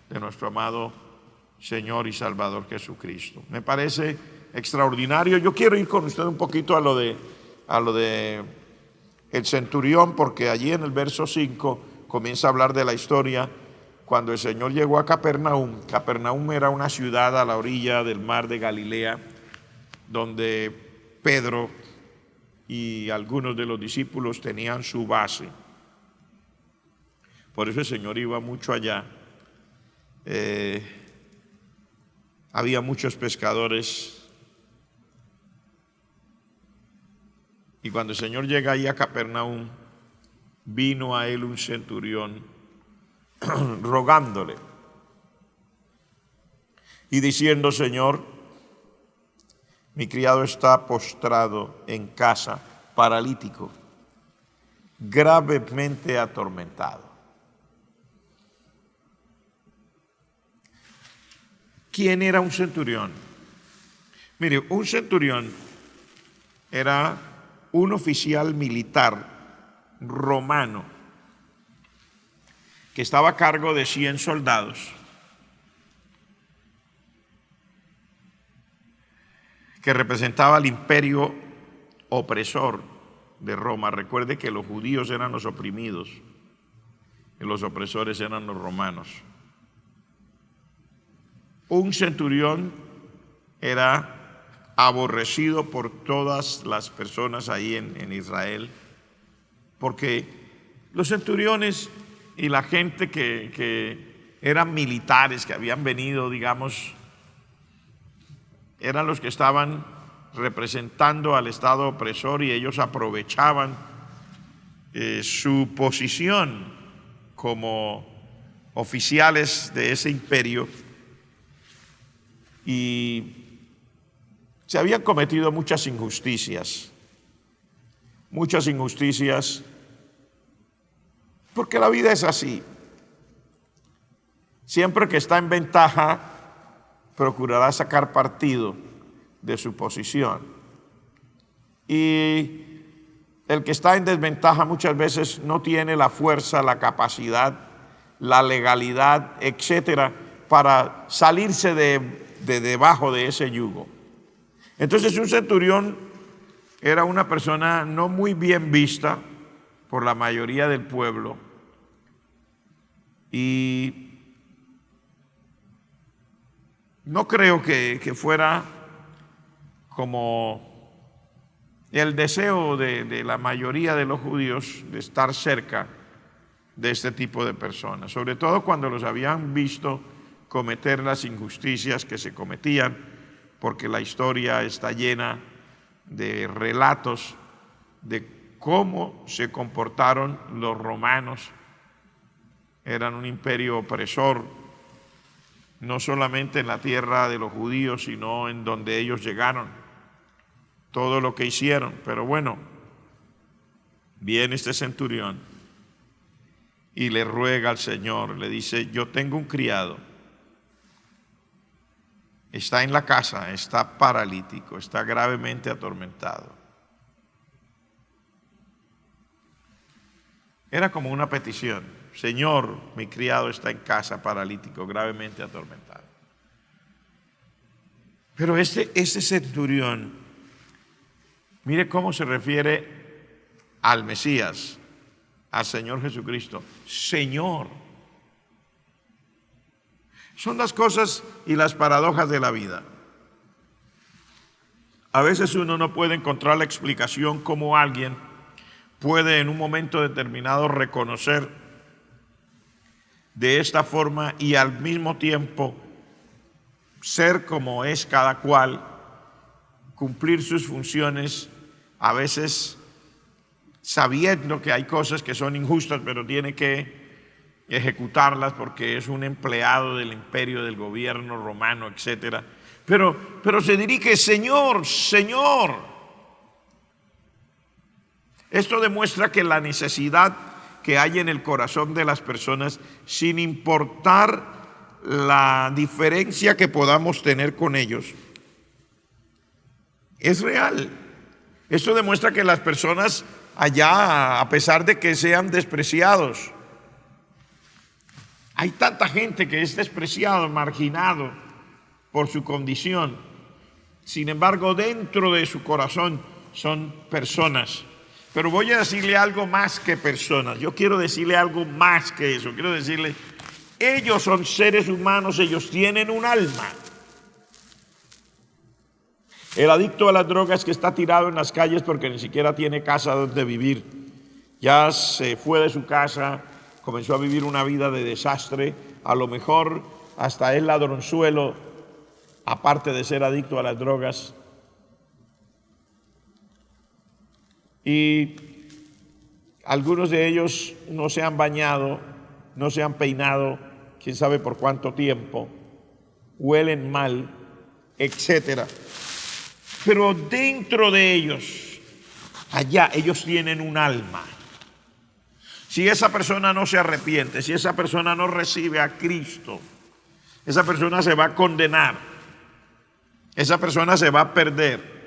de nuestro amado Señor y Salvador Jesucristo. Me parece extraordinario. Yo quiero ir con usted un poquito a lo de el centurión, porque allí en el verso 5 comienza a hablar de la historia cuando el Señor llegó a Capernaum. Capernaum era una ciudad a la orilla del mar de Galilea, donde Pedro y algunos de los discípulos tenían su base. Por eso el Señor iba mucho allá. Había muchos pescadores. Y cuando el Señor llega ahí a Capernaum, vino a él un centurión rogándole y diciendo, Señor, mi criado está postrado en casa, paralítico, gravemente atormentado. ¿Quién era un centurión? Mire, un centurión era un oficial militar romano que estaba a cargo de 100 soldados que representaba al imperio opresor de Roma. Recuerde que los judíos eran los oprimidos y los opresores eran los romanos. Un centurión era aborrecido por todas las personas ahí en Israel, porque los centuriones y la gente que eran militares, que habían venido, digamos, eran los que estaban representando al Estado opresor, y ellos aprovechaban su posición como oficiales de ese imperio, y se habían cometido muchas injusticias, porque la vida es así. Siempre que está en ventaja, procurará sacar partido de su posición. Y el que está en desventaja muchas veces no tiene la fuerza, la capacidad, la legalidad, etcétera, para salirse de debajo de ese yugo. Entonces un centurión era una persona no muy bien vista por la mayoría del pueblo, y no creo que fuera como el deseo de la mayoría de los judíos de estar cerca de este tipo de personas, sobre todo cuando los habían visto cometer las injusticias que se cometían, porque la historia está llena de relatos de cómo se comportaron los romanos. Eran un imperio opresor, no solamente en la tierra de los judíos, sino en donde ellos llegaron, todo lo que hicieron. Pero bueno, viene este centurión y le ruega al Señor, le dice: yo tengo un criado, está en la casa, está paralítico, está gravemente atormentado. Era como una petición: Señor, mi criado está en casa, paralítico, gravemente atormentado. Pero este centurión, mire cómo se refiere al Mesías, al Señor Jesucristo: Señor. Son las cosas y las paradojas de la vida. A veces uno no puede encontrar la explicación cómo alguien puede en un momento determinado reconocer de esta forma y al mismo tiempo ser como es cada cual, cumplir sus funciones, a veces sabiendo que hay cosas que son injustas, pero tiene que ejecutarlas porque es un empleado del imperio, del gobierno romano, etc. Pero se dirige: Señor, Señor. Esto demuestra que la necesidad que hay en el corazón de las personas, sin importar la diferencia que podamos tener con ellos, es real. Esto demuestra que las personas allá, a pesar de que sean despreciados, hay tanta gente que es despreciado, marginado por su condición. Sin embargo, dentro de su corazón son personas. Pero voy a decirle algo más que personas. Yo quiero decirle algo más que eso. Quiero decirle, ellos son seres humanos, ellos tienen un alma. El adicto a las drogas que está tirado en las calles porque ni siquiera tiene casa donde vivir, ya se fue de su casa, comenzó a vivir una vida de desastre, a lo mejor hasta es ladronzuelo, aparte de ser adicto a las drogas. Y algunos de ellos no se han bañado, no se han peinado, quién sabe por cuánto tiempo, huelen mal, etcétera. Pero dentro de ellos, allá, ellos tienen un alma. Si esa persona no se arrepiente, si esa persona no recibe a Cristo, esa persona se va a condenar, esa persona se va a perder.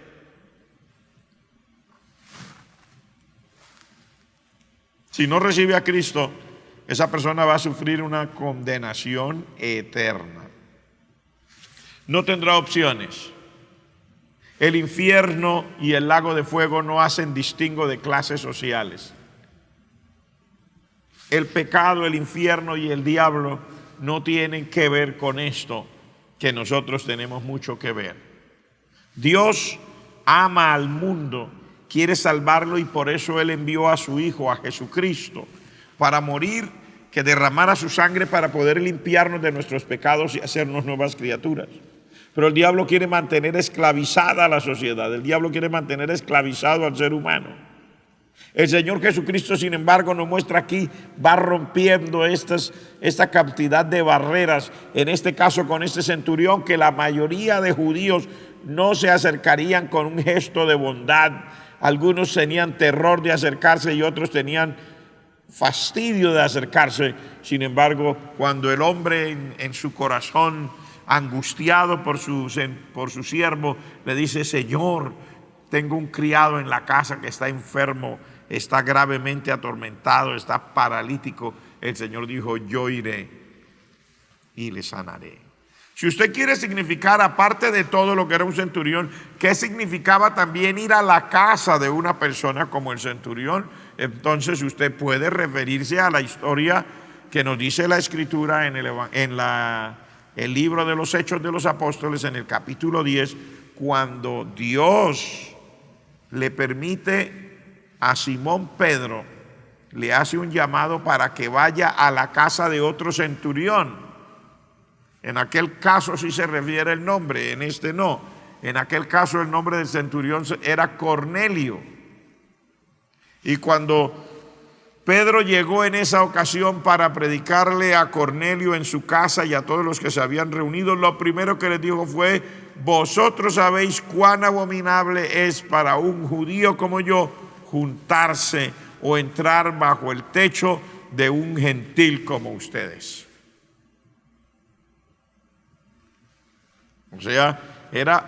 Si no recibe a Cristo, esa persona va a sufrir una condenación eterna. No tendrá opciones. El infierno y el lago de fuego no hacen distingo de clases sociales. El pecado, el infierno y el diablo no tienen que ver con esto, que nosotros tenemos mucho que ver. Dios ama al mundo, quiere salvarlo, y por eso Él envió a su Hijo, a Jesucristo, para morir, que derramara su sangre para poder limpiarnos de nuestros pecados y hacernos nuevas criaturas. Pero el diablo quiere mantener esclavizada a la sociedad, el diablo quiere mantener esclavizado al ser humano. El Señor Jesucristo, sin embargo, nos muestra aquí, va rompiendo esta cantidad de barreras, en este caso con este centurión, que la mayoría de judíos no se acercarían con un gesto de bondad. Algunos tenían terror de acercarse y otros tenían fastidio de acercarse. Sin embargo, cuando el hombre en su corazón, angustiado por su siervo, le dice: Señor, tengo un criado en la casa que está enfermo, está gravemente atormentado, está paralítico, el Señor dijo: yo iré y le sanaré. Si usted quiere significar, aparte de todo lo que era un centurión, ¿qué significaba también ir a la casa de una persona como el centurión? Entonces usted puede referirse a la historia que nos dice la Escritura en el libro de los Hechos de los Apóstoles, en el capítulo 10, cuando Dios le permite a Simón Pedro, le hace un llamado para que vaya a la casa de otro centurión. En aquel caso sí se refiere el nombre, en este no. En aquel caso el nombre del centurión era Cornelio. Y cuando Pedro llegó en esa ocasión para predicarle a Cornelio en su casa y a todos los que se habían reunido, lo primero que les dijo fue: vosotros sabéis cuán abominable es para un judío como yo juntarse o entrar bajo el techo de un gentil como ustedes. O sea,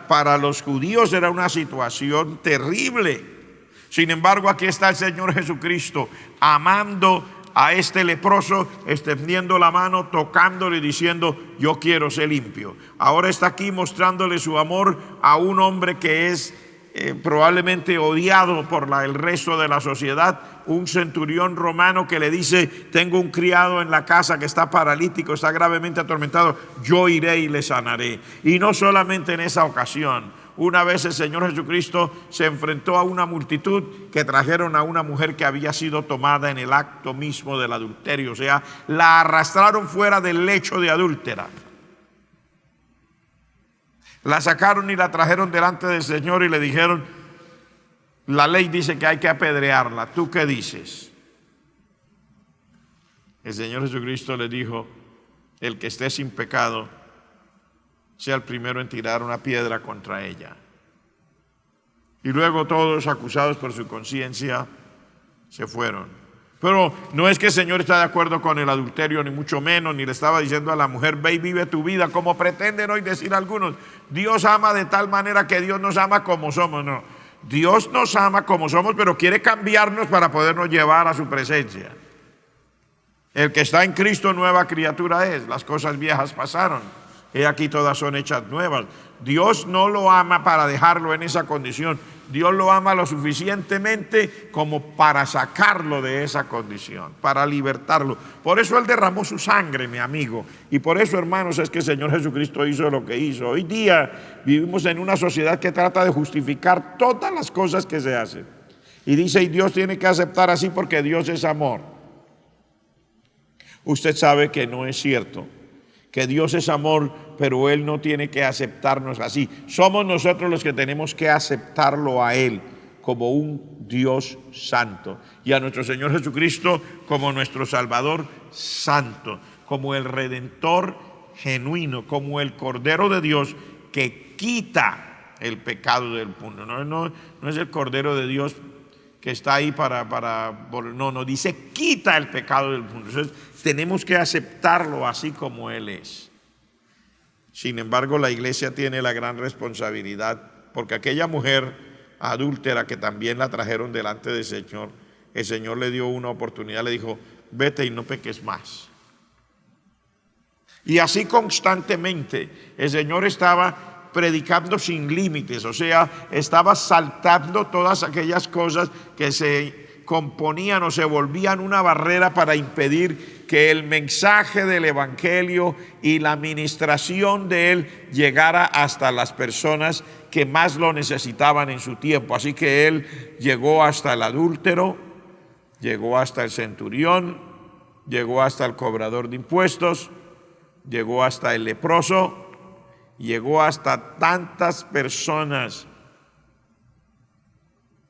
para los judíos era una situación terrible. Sin embargo, aquí está el Señor Jesucristo amando a este leproso, extendiendo la mano, tocándole y diciendo: yo quiero ser limpio. Ahora está aquí mostrándole su amor a un hombre que es probablemente odiado por el resto de la sociedad, un centurión romano que le dice: tengo un criado en la casa que está paralítico, está gravemente atormentado, yo iré y le sanaré. Y no solamente en esa ocasión. Una vez el Señor Jesucristo se enfrentó a una multitud que trajeron a una mujer que había sido tomada en el acto mismo del adulterio, o sea, la arrastraron fuera del lecho de adúltera. La sacaron y la trajeron delante del Señor y le dijeron: la ley dice que hay que apedrearla, ¿tú qué dices? El Señor Jesucristo le dijo: el que esté sin pecado sea el primero en tirar una piedra contra ella. Y luego todos, acusados por su conciencia, se fueron. Pero no es que el Señor está de acuerdo con el adulterio, ni mucho menos, ni le estaba diciendo a la mujer: ve y vive tu vida, como pretenden hoy decir algunos. Dios ama de tal manera que Dios nos ama como somos. No, Dios nos ama como somos, pero quiere cambiarnos para podernos llevar a su presencia. El que está en Cristo, nueva criatura es. Las cosas viejas pasaron, he aquí todas son hechas nuevas. Dios no lo ama para dejarlo en esa condición. Dios lo ama lo suficientemente como para sacarlo de esa condición, para libertarlo. Por eso Él derramó su sangre, mi amigo. Y por eso, hermanos, es que el Señor Jesucristo hizo lo que hizo. Hoy día vivimos en una sociedad que trata de justificar todas las cosas que se hacen. Y dice: y Dios tiene que aceptar así porque Dios es amor. Usted sabe que no es cierto, que Dios es amor, pero Él no tiene que aceptarnos así. Somos nosotros los que tenemos que aceptarlo a Él como un Dios santo, y a nuestro Señor Jesucristo como nuestro Salvador santo, como el Redentor genuino, como el Cordero de Dios que quita el pecado del mundo. No es el Cordero de Dios que está ahí no, dice quita el pecado del mundo. Entonces tenemos que aceptarlo así como Él es. Sin embargo, la iglesia tiene la gran responsabilidad, porque aquella mujer adúltera que también la trajeron delante del Señor, el Señor le dio una oportunidad, le dijo: vete y no peques más. Y así constantemente el Señor estaba predicando sin límites, o sea, estaba saltando todas aquellas cosas que se componían o se volvían una barrera para impedir que el mensaje del evangelio y la ministración de él llegara hasta las personas que más lo necesitaban en su tiempo. Así que él llegó hasta el adúltero, llegó hasta el centurión, llegó hasta el cobrador de impuestos, llegó hasta el leproso, llegó hasta tantas personas,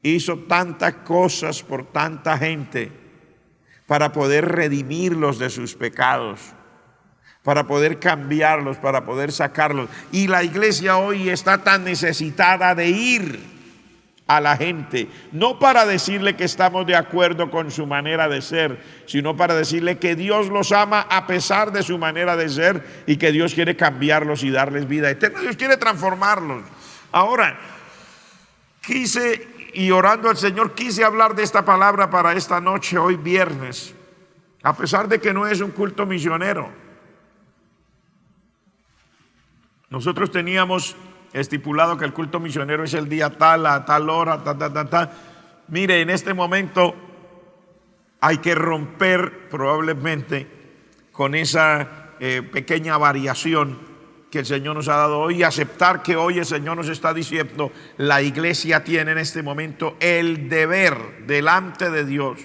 hizo tantas cosas por tanta gente para poder redimirlos de sus pecados, para poder cambiarlos, para poder sacarlos. Y la iglesia hoy está tan necesitada de ir a la gente, no para decirle que estamos de acuerdo con su manera de ser, sino para decirle que Dios los ama a pesar de su manera de ser y que Dios quiere cambiarlos y darles vida eterna. Dios quiere transformarlos. Ahora, y orando al Señor, quise hablar de esta palabra para esta noche, hoy viernes, a pesar de que no es un culto misionero. Nosotros teníamos estipulado que el culto misionero es el día tal, a tal hora, tal. Mire, en este momento hay que romper probablemente con esa pequeña variación que el Señor nos ha dado hoy y aceptar que hoy el Señor nos está diciendo: la iglesia tiene en este momento el deber delante de Dios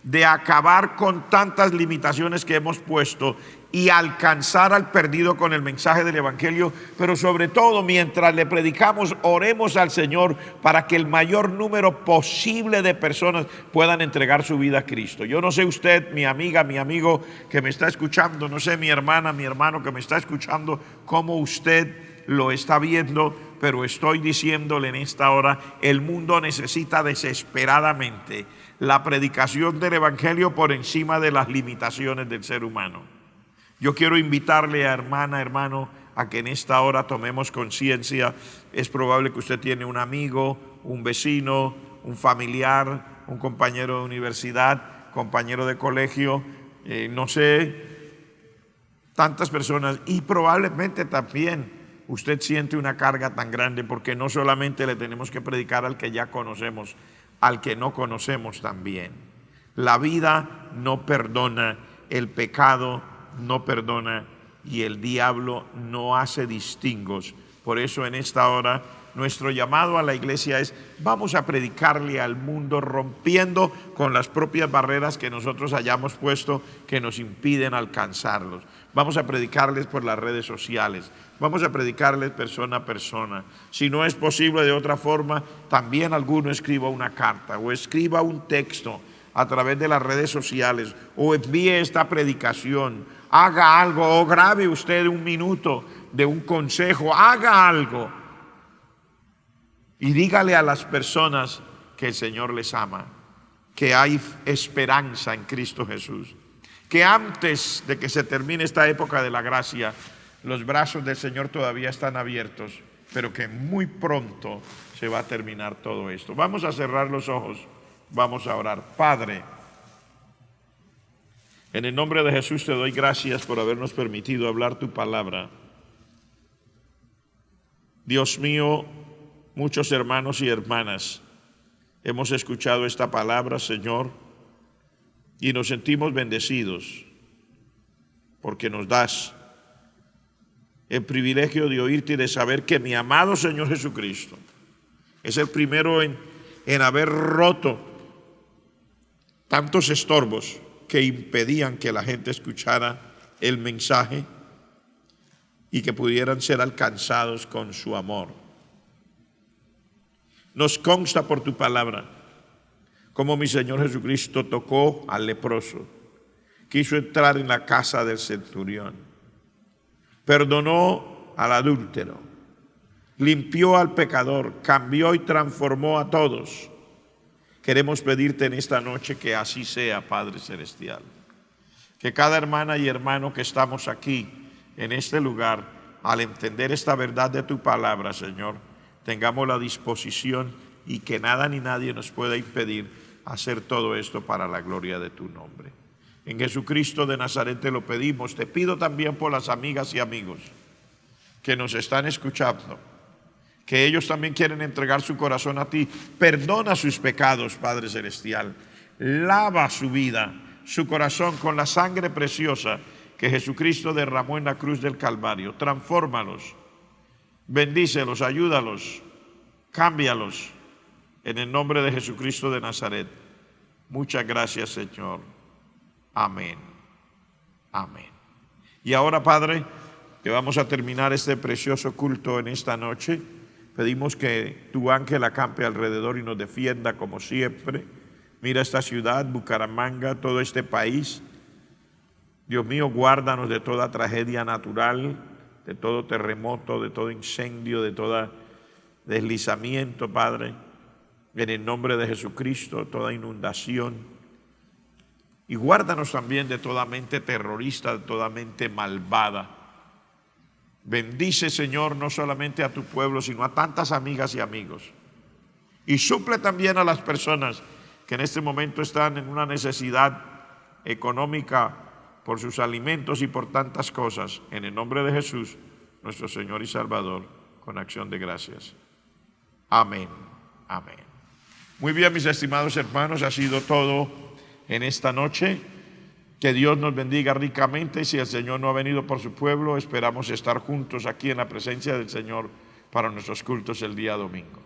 de acabar con tantas limitaciones que hemos puesto y alcanzar al perdido con el mensaje del evangelio. Pero sobre todo, mientras le predicamos, oremos al Señor para que el mayor número posible de personas puedan entregar su vida a Cristo. Yo no sé usted, mi amiga, mi amigo que me está escuchando, no sé mi hermana, mi hermano que me está escuchando, cómo usted lo está viendo, pero estoy diciéndole en esta hora, el mundo necesita desesperadamente la predicación del Evangelio por encima de las limitaciones del ser humano. Yo quiero invitarle a hermano, a que en esta hora tomemos conciencia. Es probable que usted tiene un amigo, un vecino, un familiar, un compañero de universidad, compañero de colegio, no sé, tantas personas, y probablemente también usted siente una carga tan grande, porque no solamente le tenemos que predicar al que ya conocemos, al que no conocemos también. La vida no perdona, el pecado no perdona y el diablo no hace distingos. Por eso en esta hora nuestro llamado a la iglesia es: vamos a predicarle al mundo rompiendo con las propias barreras que nosotros hayamos puesto que nos impiden alcanzarlos. Vamos a predicarles por las redes sociales, vamos a predicarles persona a persona. Si no es posible de otra forma, también alguno escriba una carta o escriba un texto a través de las redes sociales o envíe esta predicación, haga algo o grabe usted un minuto de un consejo, haga algo y dígale a las personas que el Señor les ama, que hay esperanza en Cristo Jesús, que antes de que se termine esta época de la gracia, los brazos del Señor todavía están abiertos, pero que muy pronto se va a terminar todo esto. Vamos a cerrar los ojos, vamos a orar. Padre, en el nombre de Jesús te doy gracias por habernos permitido hablar tu palabra. Dios mío, muchos hermanos y hermanas hemos escuchado esta palabra, Señor, y nos sentimos bendecidos porque nos das el privilegio de oírte y de saber que mi amado Señor Jesucristo es el primero en haber roto tantos estorbos que impedían que la gente escuchara el mensaje y que pudieran ser alcanzados con su amor. Nos consta por tu palabra cómo mi Señor Jesucristo tocó al leproso, quiso entrar en la casa del centurión, perdonó al adúltero, limpió al pecador, cambió y transformó a todos. Queremos pedirte en esta noche que así sea, Padre Celestial. Que cada hermana y hermano que estamos aquí, en este lugar, al entender esta verdad de tu palabra, Señor, tengamos la disposición y que nada ni nadie nos pueda impedir hacer todo esto para la gloria de tu nombre. En Jesucristo de Nazaret te lo pedimos. Te pido también por las amigas y amigos que nos están escuchando, que ellos también quieren entregar su corazón a ti. Perdona sus pecados, Padre Celestial. Lava su vida, su corazón con la sangre preciosa que Jesucristo derramó en la cruz del Calvario. Transfórmalos, bendícelos, ayúdalos, cámbialos en el nombre de Jesucristo de Nazaret. Muchas gracias, Señor. Amén. Amén. Y ahora, Padre, que vamos a terminar este precioso culto en esta noche, pedimos que tu ángel acampe alrededor y nos defienda como siempre. Mira esta ciudad, Bucaramanga, todo este país. Dios mío, guárdanos de toda tragedia natural, de todo terremoto, de todo incendio, de todo deslizamiento, Padre. En el nombre de Jesucristo, toda inundación. Y guárdanos también de toda mente terrorista, de toda mente malvada. Bendice, Señor, no solamente a tu pueblo, sino a tantas amigas y amigos. Y suple también a las personas que en este momento están en una necesidad económica por sus alimentos y por tantas cosas. En el nombre de Jesús, nuestro Señor y Salvador, con acción de gracias. Amén. Amén. Muy bien, mis estimados hermanos, ha sido todo en esta noche. Que Dios nos bendiga ricamente. Si el Señor no ha venido por su pueblo, esperamos estar juntos aquí en la presencia del Señor para nuestros cultos el día domingo.